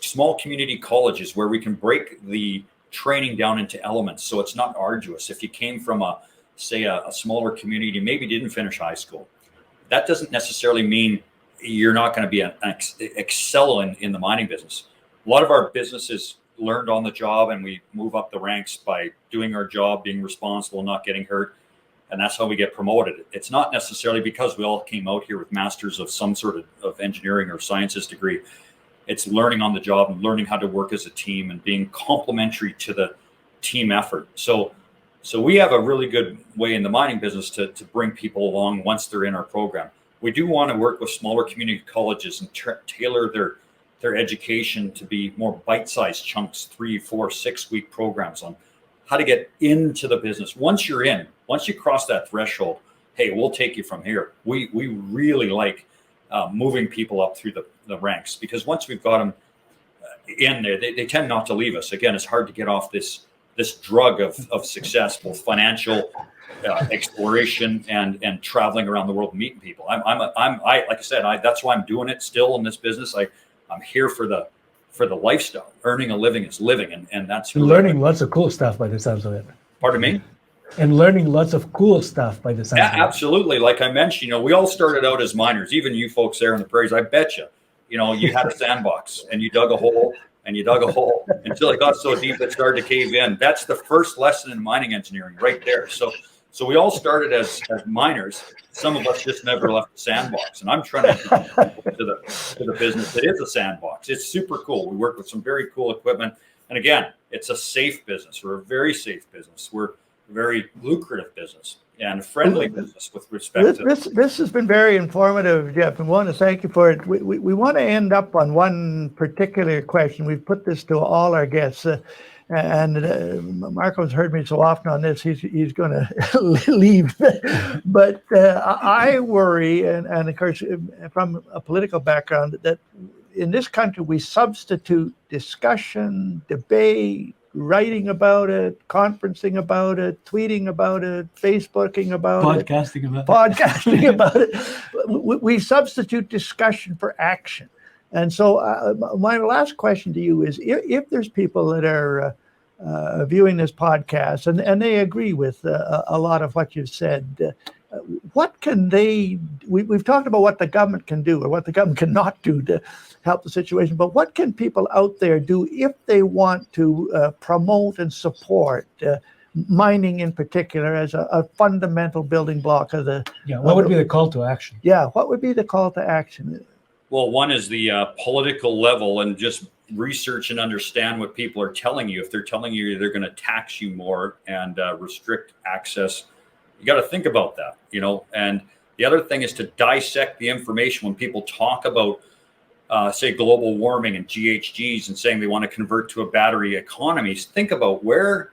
small community colleges where we can break the training down into elements, so it's not arduous. If you came from a smaller community, maybe didn't finish high school, that doesn't necessarily mean you're not going to be an excel in the mining business. A lot of our businesses learned on the job, and we move up the ranks by doing our job, being responsible, not getting hurt. and that's how we get promoted. It's not necessarily because we all came out here with masters of some sort of engineering or sciences degree. It's learning on the job and learning how to work as a team and being complementary to the team effort. So we have a really good way in the mining business to bring people along once they're in our program. We do want to work with smaller community colleges and tailor their education to be more bite-sized chunks, 3, 4, 6 week programs on how to get into the business. Once you're in, once you cross that threshold, hey, we'll take you from here. We really like moving people up through the ranks, because once we've got them in there, they tend not to leave us. Again, it's hard to get off this drug of success, both financial exploration and traveling around the world and meeting people. I like I said, that's why I'm doing it still in this business. I'm here for the lifestyle. Earning a living is living, and that's really learning lots of cool stuff by the sounds of it. Pardon me? And learning lots of cool stuff by the sounds of it. Absolutely. Like I mentioned, we all started out as miners, even you folks there in the prairies. I bet you, you had a sandbox and you dug a hole and you dug a hole until it got so deep it started to cave in. That's the first lesson in mining engineering right there. So we all started as miners. Some of us just never left the sandbox. And I'm trying to the business. It is a sandbox. It's super cool. We work with some very cool equipment. And again, it's a safe business. We're a very safe business. We're a very lucrative business and a friendly business with respect to this has been very informative, Jeff, and want to thank you for it. We want to end up on one particular question. We've put this to all our guests. And Marco's heard me so often on this, he's going to leave. But I worry, and of course, from a political background, that in this country we substitute discussion, debate, writing about it, conferencing about it, tweeting about it, Facebooking about podcasting it, podcasting about it. We substitute discussion for action. And so my last question to you is, if there's people that are viewing this podcast and they agree with a lot of what you've said, what can they, we've talked about what the government can do or what the government cannot do to help the situation, but what can people out there do if they want to promote and support mining in particular as a fundamental building block of the... Yeah, what would be the call to action? Yeah, what would be the call to action? Well, one is the political level, and just research and understand what people are telling you. If they're telling you they're going to tax you more and restrict access, you got to think about that, And the other thing is to dissect the information when people talk about, say, global warming and GHGs and saying they want to convert to a battery economy. Think about where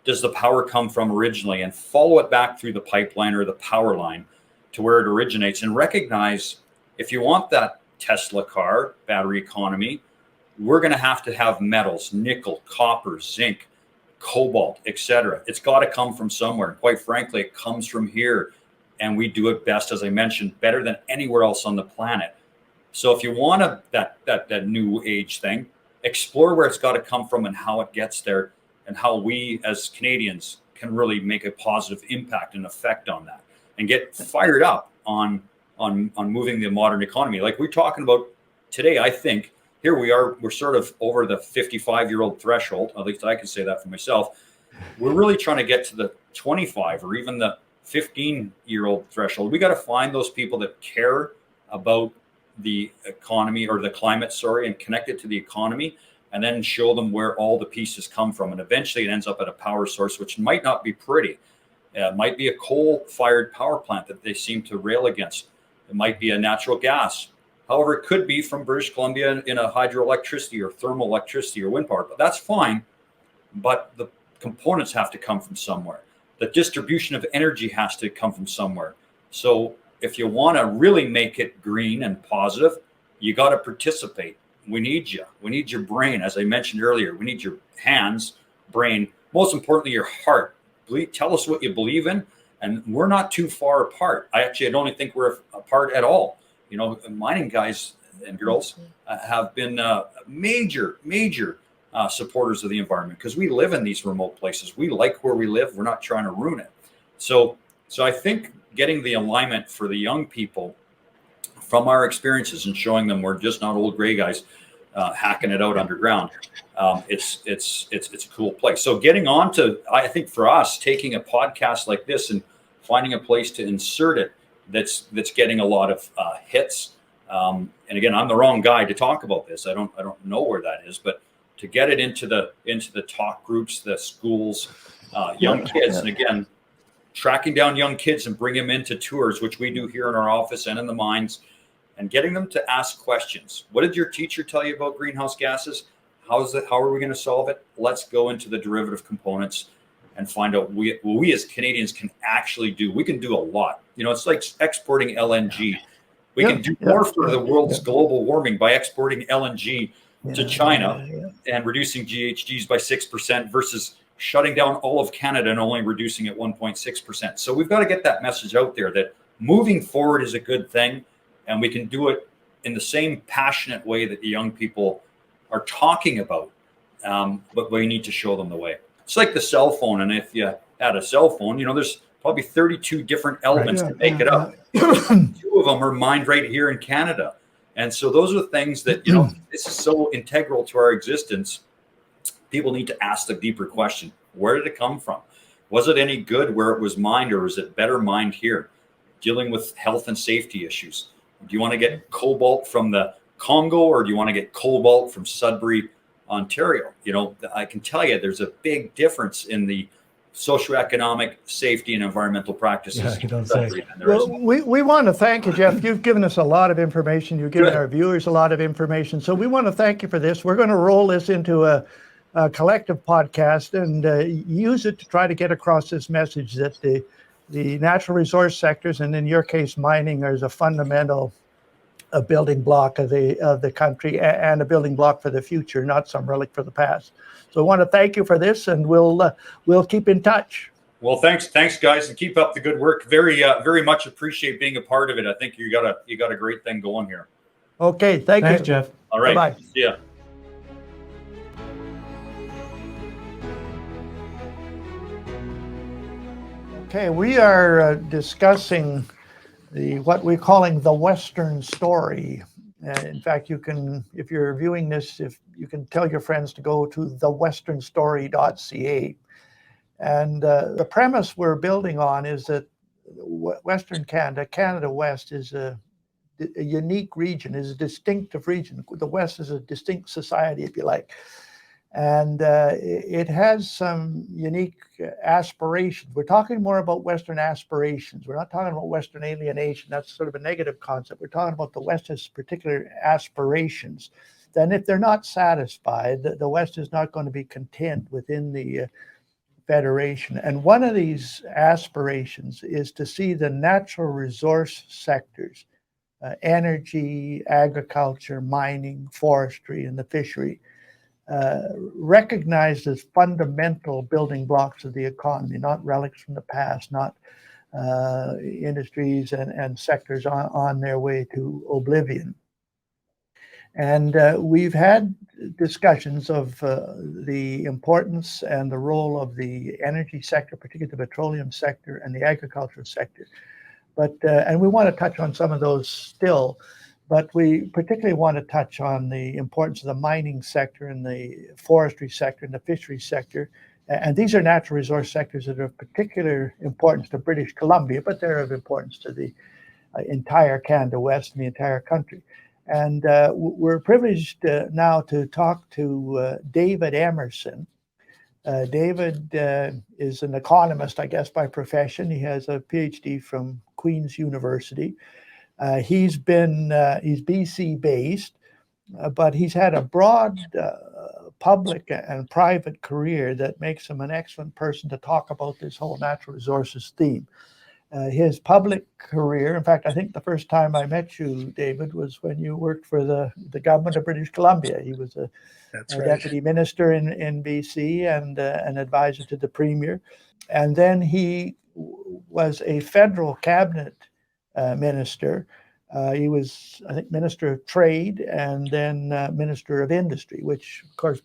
does the power come from originally and follow it back through the pipeline or the power line to where it originates, and recognize if you want that Tesla car battery economy, we're going to have metals, nickel, copper, zinc, cobalt, etc. It's got to come from somewhere. Quite frankly, it comes from here, and we do it best, as I mentioned, better than anywhere else on the planet. So if you want that new age thing, explore where it's got to come from and how it gets there, and how we as Canadians can really make a positive impact and effect on that, and get fired up on moving the modern economy. Like we're talking about today, I think here we're sort of over the 55-year-old threshold. At least I can say that for myself. We're really trying to get to the 25 or even the 15-year-old threshold. We got to find those people that care about the economy or the climate, and connect it to the economy, and then show them where all the pieces come from. And eventually it ends up at a power source, which might not be pretty. It might be a coal-fired power plant that they seem to rail against. It might be a natural gas. However, it could be from British Columbia in a hydroelectricity or thermal electricity or wind power, but that's fine. But the components have to come from somewhere. The distribution of energy has to come from somewhere. So if you want to really make it green and positive, you got to participate. We need you. We need your brain. As I mentioned earlier, we need your hands, brain, most importantly, your heart. Tell us what you believe in. And we're not too far apart. I don't think we're apart at all. Mining guys and girls have been major supporters of the environment, because we live in these remote places. We like where we live. We're not trying to ruin it. So I think getting the alignment for the young people from our experiences and showing them we're just not old gray guys hacking it out underground. It's a cool place. So getting on to, I think for us, taking a podcast like this and finding a place to insert it that's getting a lot of hits. And again, I'm the wrong guy to talk about this. I don't know where that is, but to get it into the talk groups, the schools, young kids, and again, tracking down young kids and bring them into tours, which we do here in our office and in the mines, and getting them to ask questions. What did your teacher tell you about greenhouse gases? How are we going to solve it? Let's go into the derivative components and find out what we as Canadians can actually do. We can do a lot. It's like exporting LNG. We can do more for the world's global warming by exporting LNG to China and reducing GHGs by 6% versus shutting down all of Canada and only reducing it 1.6%. So we've got to get that message out there that moving forward is a good thing, and we can do it in the same passionate way that the young people are talking about, but we need to show them the way. It's like the cell phone, and if you had a cell phone, there's probably 32 different elements to make it up. 2 of them are mined right here in Canada. And so those are things that, this is so integral to our existence. People need to ask the deeper question. Where did it come from? Was it any good where it was mined, or is it better mined here? Dealing with health and safety issues. Do you want to get cobalt from the Congo, or do you want to get cobalt from Sudbury, Ontario? I can tell you there's a big difference in the socioeconomic, safety, and environmental practices. Yeah, you don't say. Well, we want to thank you, Jeff. You've given us a lot of information. You've given our viewers a lot of information. So we want to thank you for this. We're going to roll this into a collective podcast and use it to try to get across this message that the natural resource sectors, and in your case, mining, is a fundamental building block of the country and a building block for the future, not some relic for the past. So I want to thank you for this, and we'll keep in touch. Well, thanks, guys, and keep up the good work. Very much appreciate being a part of it. I think you got a great thing going here. Okay, thanks, you, Jeff. All right, bye. See ya. Okay, we are discussing what we're calling the Western story. In fact, you can, if you're viewing this, if you can tell your friends to go to thewesternstory.ca. And the premise we're building on is that Western Canada, Canada West, is a unique region, is a distinctive region. The West is a distinct society, if you like. And it has some unique aspirations. We're talking more about Western aspirations. We're not talking about Western alienation. That's sort of a negative concept. We're talking about the West has particular aspirations. Then if they're not satisfied, the West is not going to be content within the Federation. And one of these aspirations is to see the natural resource sectors, energy, agriculture, mining, forestry, and the fishery, recognized as fundamental building blocks of the economy, not relics from the past, not industries and sectors on their way to oblivion. And we've had discussions of the importance and the role of the energy sector, particularly the petroleum sector and the agricultural sector. But and we want to touch on some of those still. But we particularly want to touch on the importance of the mining sector and the forestry sector and the fishery sector. And these are natural resource sectors that are of particular importance to British Columbia, but they're of importance to the entire Canada West and the entire country. And we're privileged now to talk to David Emerson. David is an economist, I guess, by profession. He has a PhD from Queen's University. He's BC based, but he's had a broad public and private career that makes him an excellent person to talk about this whole natural resources theme. His public career, in fact, I think the first time I met you, David, was when you worked for the government of British Columbia. He was a deputy minister in BC and an advisor to the premier. And then he was a federal cabinet minister. He was, I think, Minister of Trade and then Minister of Industry, which, of course,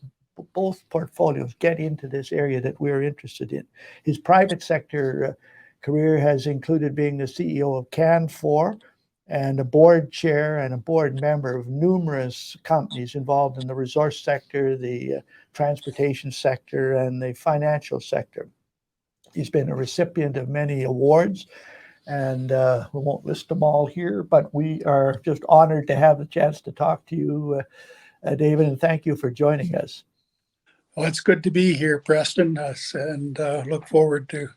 both portfolios get into this area that we're interested in. His private sector career has included being the CEO of Canfor and a board chair and a board member of numerous companies involved in the resource sector, the transportation sector, and the financial sector. He's been a recipient of many awards, and we won't list them all here, but we are just honored to have the chance to talk to you, David, and thank you for joining us. Well, it's good to be here, Preston, and look forward to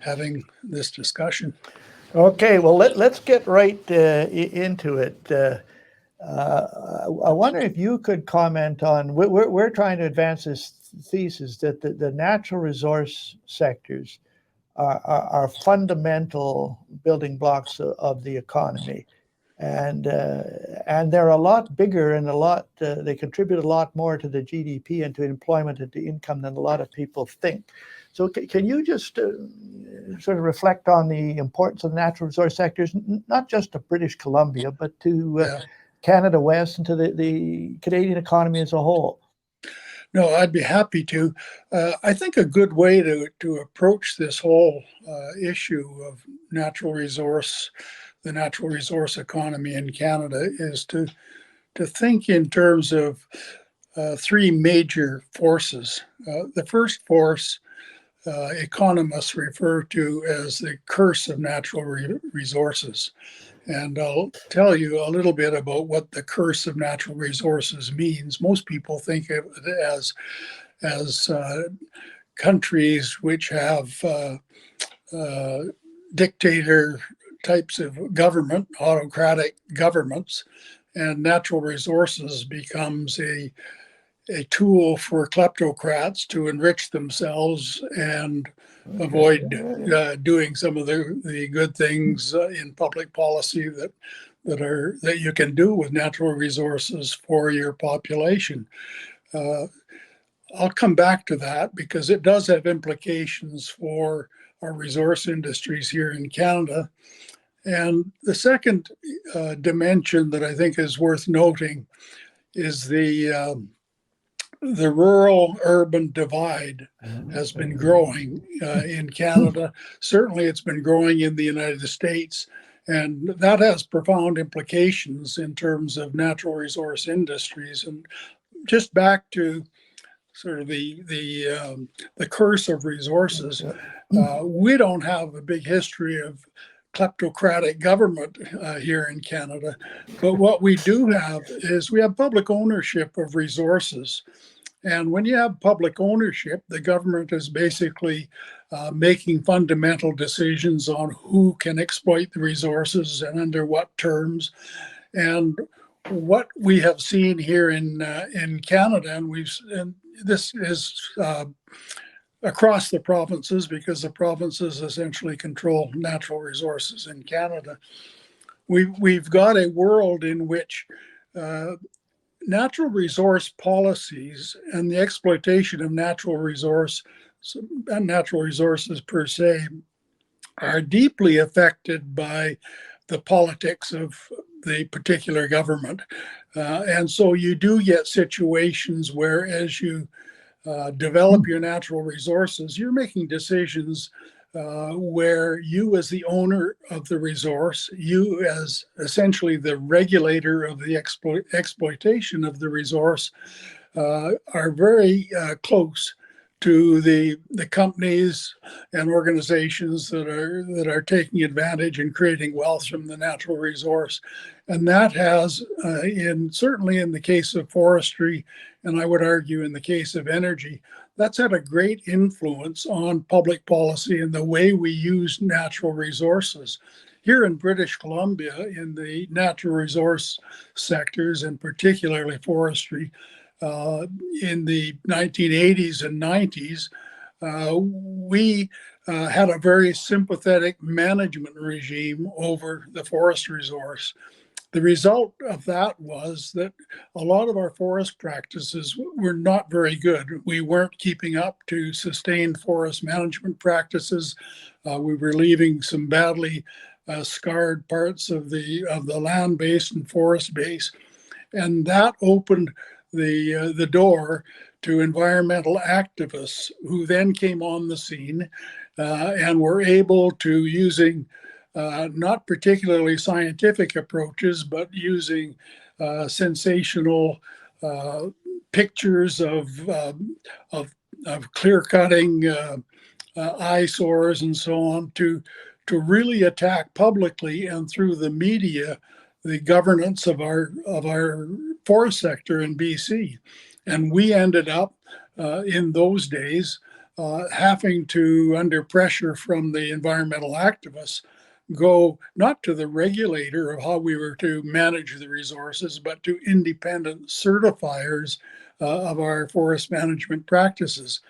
having this discussion. Okay, well, let's get right into it. I wonder if you could comment on, we're trying to advance this thesis that the natural resource sectors are fundamental building blocks of the economy. And they're a lot bigger and they contribute a lot more to the GDP and to employment and to income than a lot of people think. So can you just sort of reflect on the importance of natural resource sectors, not just to British Columbia, but to Canada West and to the Canadian economy as a whole? No, I'd be happy to. I think a good way to approach this whole issue of the natural resource economy in Canada is to think in terms of three major forces. The first force, economists refer to as the curse of natural resources. And I'll tell you a little bit about what the curse of natural resources means. Most people think of it as countries which have dictator types of government, autocratic governments, and natural resources becomes a tool for kleptocrats to enrich themselves and avoid doing some of the good things in public policy that you can do with natural resources for your population. I'll come back to that because it does have implications for our resource industries here in Canada. And the second dimension that I think is worth noting is the rural-urban divide has been growing in Canada. Certainly, it's been growing in the United States, and that has profound implications in terms of natural resource industries. And just back to sort of the curse of resources, we don't have a big history of kleptocratic government here in Canada, but what we do have is we have public ownership of resources. And when you have public ownership, the government is basically making fundamental decisions on who can exploit the resources and under what terms. And what we have seen here in Canada, and this is across the provinces because the provinces essentially control natural resources in Canada. We've got a world in which natural resource policies and the exploitation of natural resources per se are deeply affected by the politics of the particular government. And so you do get situations where as you develop your natural resources, you're making decisions where you as the owner of the resource, you as essentially the regulator of the exploitation of the resource are very close to the companies and organizations that are taking advantage and creating wealth from the natural resource. And that has, certainly in the case of forestry, and I would argue in the case of energy, that's had a great influence on public policy and the way we use natural resources. Here in British Columbia, in the natural resource sectors, and particularly forestry, in the 1980s and 90s, we had a very sympathetic management regime over the forest resource. The result of that was that a lot of our forest practices were not very good. We weren't keeping up to sustained forest management practices. We were leaving some badly scarred parts of the land base and forest base, and that opened the door to environmental activists who then came on the scene and were able to, using not particularly scientific approaches, but using sensational pictures of clear-cutting eyesores and so on, to really attack publicly and through the media the governance of our forest sector in BC. And we ended up in those days having to, under pressure from the environmental activists, go not to the regulator of how we were to manage the resources, but to independent certifiers of our forest management practices.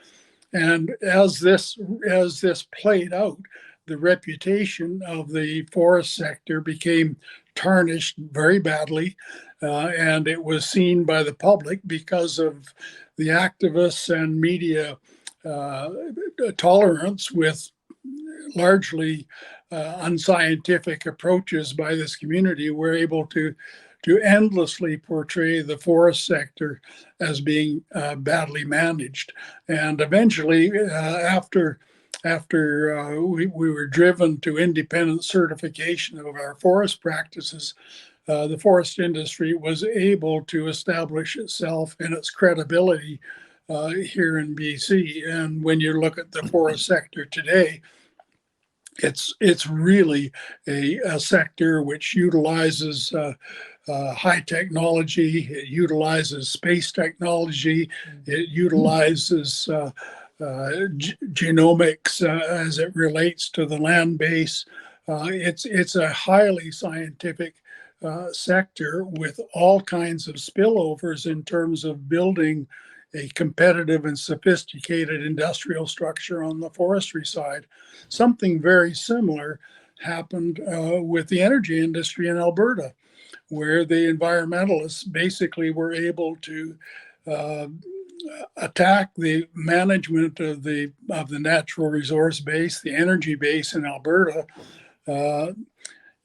And as this played out, the reputation of the forest sector became tarnished very badly, and it was seen by the public because of the activists and media tolerance with largely unscientific approaches by this community. Were able to endlessly portray the forest sector as being badly managed. And eventually, after we were driven to independent certification of our forest practices, the forest industry was able to establish itself and its credibility here in BC. And when you look at the forest sector today, it's really a sector which utilizes high technology. It utilizes space technology. It utilizes genomics as it relates to the land base. It's a highly scientific sector with all kinds of spillovers in terms of building a competitive and sophisticated industrial structure on the forestry side. Something very similar happened with the energy industry in Alberta, where the environmentalists basically were able to attack the management of the natural resource base, the energy base in Alberta,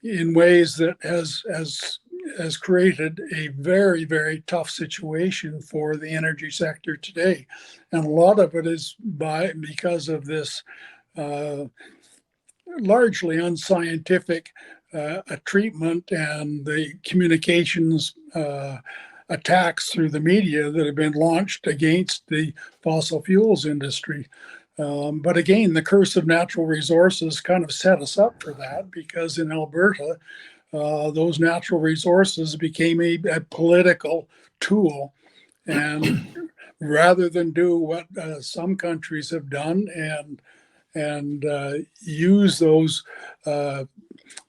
in ways that has created a very, very tough situation for the energy sector today. And a lot of it is because of this largely unscientific treatment and the communications attacks through the media that have been launched against the fossil fuels industry. But again, the curse of natural resources kind of set us up for that, because in Alberta, those natural resources became a political tool. And rather than do what some countries have done and use those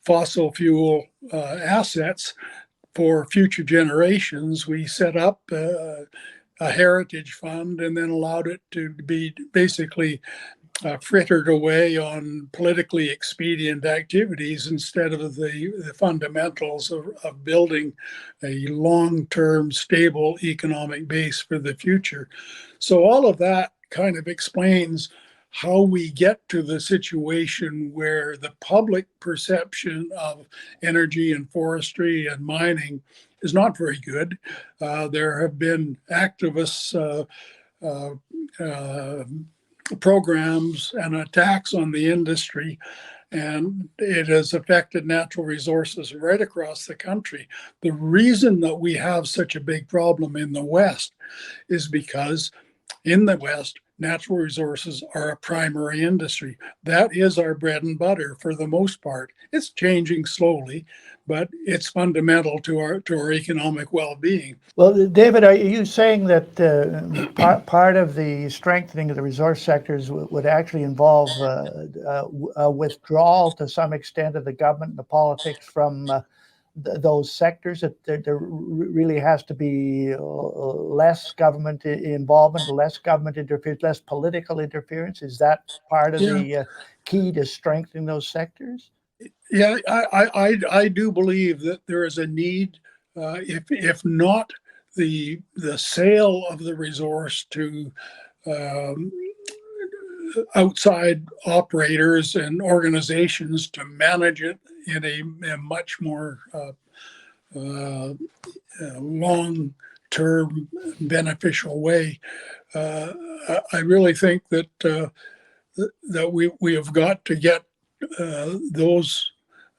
fossil fuel assets for future generations, we set up a heritage fund and then allowed it to be basically frittered away on politically expedient activities instead of the fundamentals of building a long-term stable economic base for the future. So all of that kind of explains how we get to the situation where the public perception of energy and forestry and mining is not very good. There have been activists programs and attacks on the industry, and it has affected natural resources right across the country. The reason that we have such a big problem in the West is because in the West, natural resources are a primary industry. That is our bread and butter for the most part. It's changing slowly, but it's fundamental to our economic well-being. Well, David, are you saying that part of the strengthening of the resource sectors would actually involve a withdrawal to some extent of the government and the politics from those sectors, that there really has to be less government involvement, less government interference, less political interference? Is that part of the key to strengthening those sectors? Yeah, I do believe that there is a need, if not the sale of the resource to outside operators and organizations to manage it in a much more long-term beneficial way. I really think that we have got to get those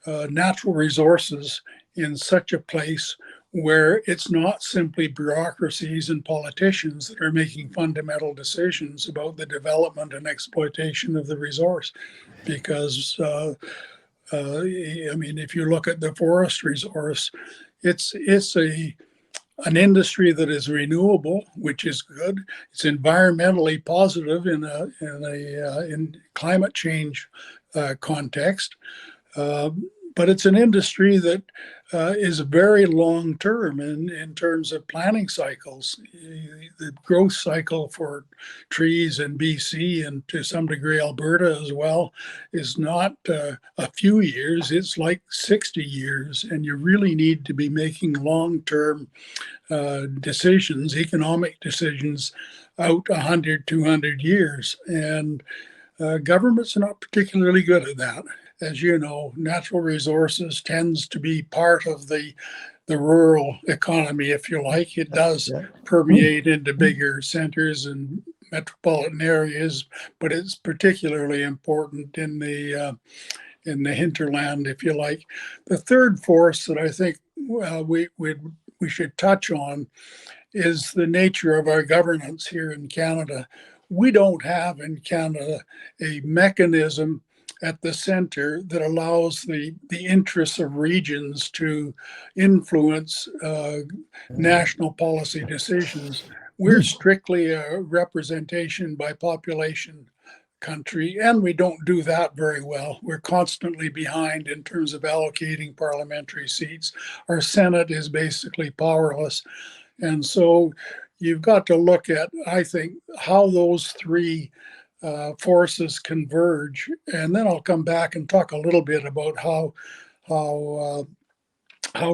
natural resources in such a place where it's not simply bureaucracies and politicians that are making fundamental decisions about the development and exploitation of the resource. Because, I mean, if you look at the forest resource, it's an industry that is renewable, which is good. It's environmentally positive in climate change context. But it's an industry that is very long term in terms of planning cycles. The growth cycle for trees in BC and to some degree Alberta as well is not a few years, it's like 60 years. And you really need to be making long term decisions, economic decisions out 100, 200 years. And governments are not particularly good at that. As you know, natural resources tends to be part of the rural economy, if you like. It does permeate into bigger centers and metropolitan areas, but it's particularly important in the hinterland, if you like. The third force that I think we should touch on is the nature of our governance here in Canada. We don't have in Canada a mechanism at the center that allows the interests of regions to influence national policy decisions. We're strictly a representation by population country, and we don't do that very well. We're constantly behind in terms of allocating parliamentary seats. Our Senate is basically powerless. And so you've got to look at, I think, how those three forces converge, and then I'll come back and talk a little bit about how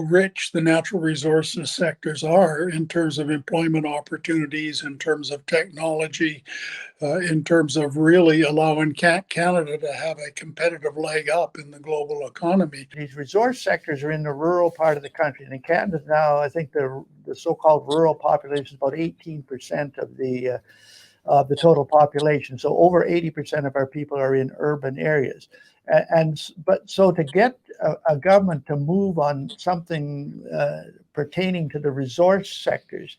rich the natural resources sectors are in terms of employment opportunities, in terms of technology, in terms of really allowing Canada to have a competitive leg up in the global economy. These resource sectors are in the rural part of the country. And in Canada now, I think the so-called rural population is about 18% of the total population. So over 80% of our people are in urban areas. But so to get a government to move on something pertaining to the resource sectors,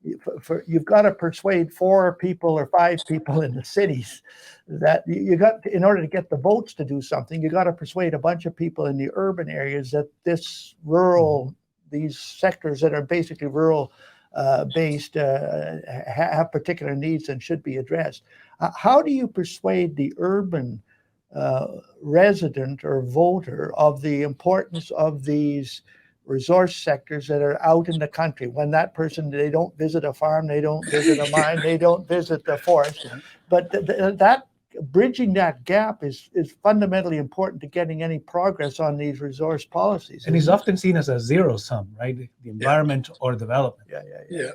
you've got to persuade 4 people or 5 people in the cities that in order to get the votes to do something, you got to persuade a bunch of people in the urban areas that these sectors that are basically rural based have particular needs and should be addressed. How do you persuade the urban resident or voter of the importance of these resource sectors that are out in the country, when that person, they don't visit a farm, they don't visit a mine, they don't visit the forest, but that bridging that gap is fundamentally important to getting any progress on these resource policies. And it's often seen as a zero sum, right? The environment or development. Yeah.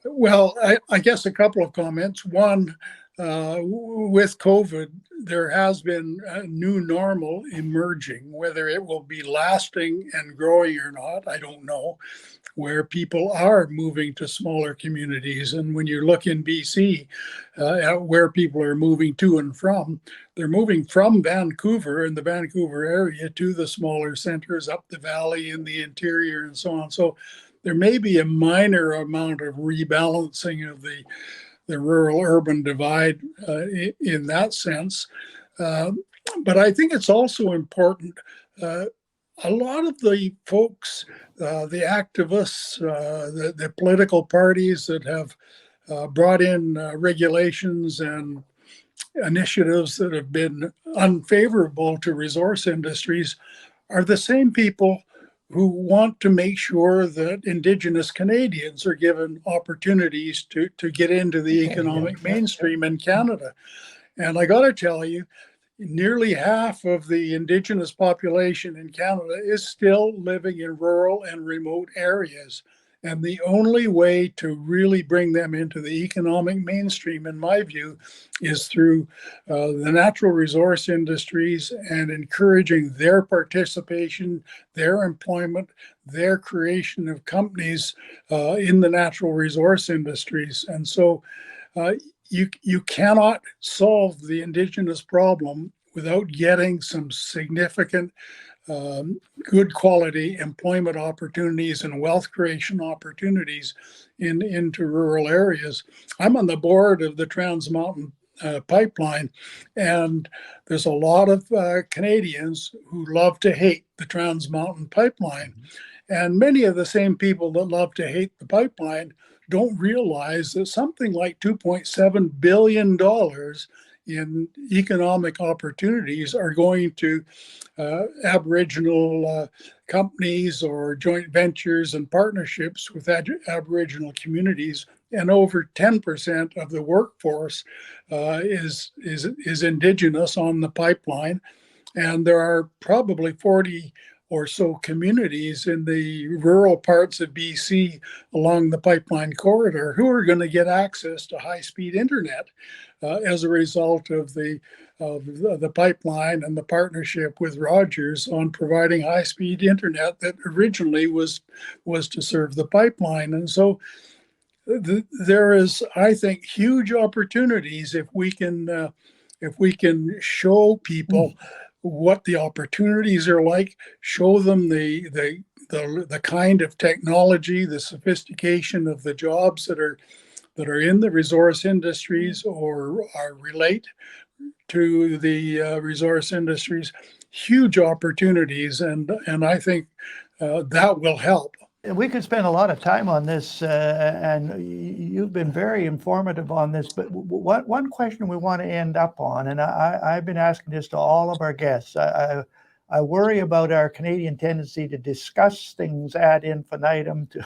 Well, I guess a couple of comments. One, with COVID, there has been a new normal emerging. Whether it will be lasting and growing or not, I don't know, where people are moving to smaller communities. And when you look in BC at where people are moving to and from, they're moving from Vancouver and the Vancouver area to the smaller centers up the valley in the interior and so on. So there may be a minor amount of rebalancing of the rural-urban divide in that sense. But I think it's also important. A lot of the folks, the activists, the political parties that have brought in regulations and initiatives that have been unfavorable to resource industries are the same people who want to make sure that Indigenous Canadians are given opportunities to get into the economic mainstream in Canada. And I got to tell you, nearly half of the Indigenous population in Canada is still living in rural and remote areas. And the only way to really bring them into the economic mainstream, in my view, is through the natural resource industries and encouraging their participation, their employment, their creation of companies in the natural resource industries. And so you cannot solve the Indigenous problem without getting some significant good quality employment opportunities and wealth creation opportunities into rural areas. I'm on the board of the Trans Mountain pipeline, and there's a lot of Canadians who love to hate the Trans Mountain pipeline. And many of the same people that love to hate the pipeline don't realize that something like $2.7 billion in economic opportunities are going to Aboriginal companies or joint ventures and partnerships with Aboriginal communities. And over 10% of the workforce is Indigenous on the pipeline. And there are probably 40 or so communities in the rural parts of BC along the pipeline corridor who are going to get access to high-speed internet as a result of the pipeline and the partnership with Rogers on providing high-speed internet that originally was to serve the pipeline. And so there is, I think, huge opportunities if we can show people what the opportunities are like, show them the kind of technology, the sophistication of the jobs that are in the resource industries or relate to the resource industries. Huge opportunities, and I think that will help. We could spend a lot of time on this, and you've been very informative on this, but one question we want to end up on, and I've been asking this to all of our guests. I worry about our Canadian tendency to discuss things ad infinitum, to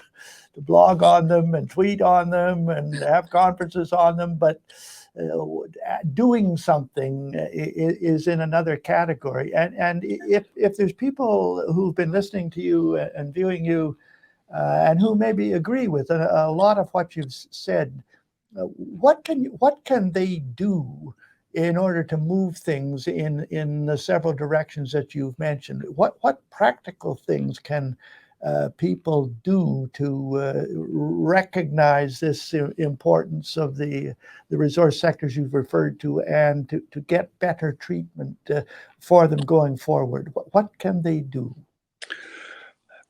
blog on them and tweet on them and have conferences on them, but doing something is in another category. And if there's people who've been listening to you and viewing you, and who maybe agree with a lot of what you've said, what can they do in order to move things in the several directions that you've mentioned? What practical things can people do to recognize this importance of the resource sectors you've referred to, and to get better treatment for them going forward? What can they do?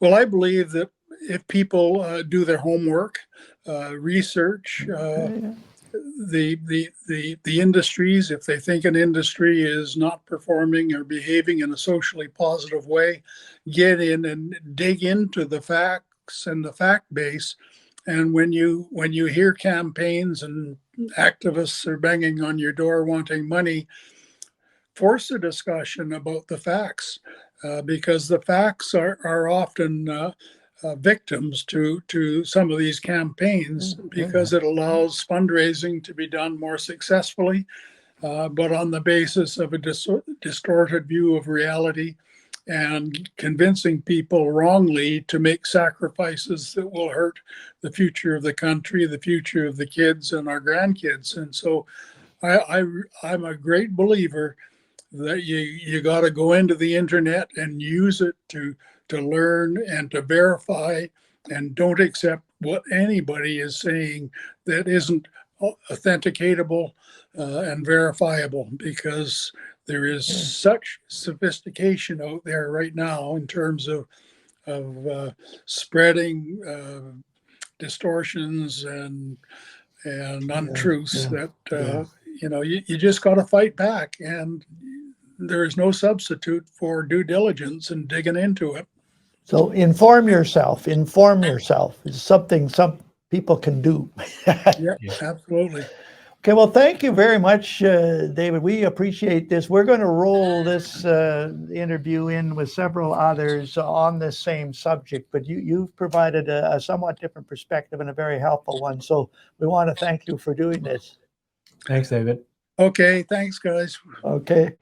Well, I believe that if people do their homework, research the industries, if they think an industry is not performing or behaving in a socially positive way, get in and dig into the facts and the fact base. And when you hear campaigns and activists are banging on your door wanting money, force a discussion about the facts, because the facts are often victims to some of these campaigns, because it allows fundraising to be done more successfully, but on the basis of a distorted view of reality, and convincing people wrongly to make sacrifices that will hurt the future of the country, the future of the kids and our grandkids. And so I'm a great believer that you got to go into the internet and use it to learn and to verify, and don't accept what anybody is saying that isn't authenticatable and verifiable, because there is such sophistication out there right now in terms of spreading distortions and untruths that you just got to fight back, and there is no substitute for due diligence and digging into it. So inform yourself is something some people can do. Yeah, absolutely. Okay, well, thank you very much, David. We appreciate this. We're going to roll this interview in with several others on the same subject, but you've provided a somewhat different perspective and a very helpful one. So we want to thank you for doing this. Thanks, David. Okay, thanks, guys. Okay.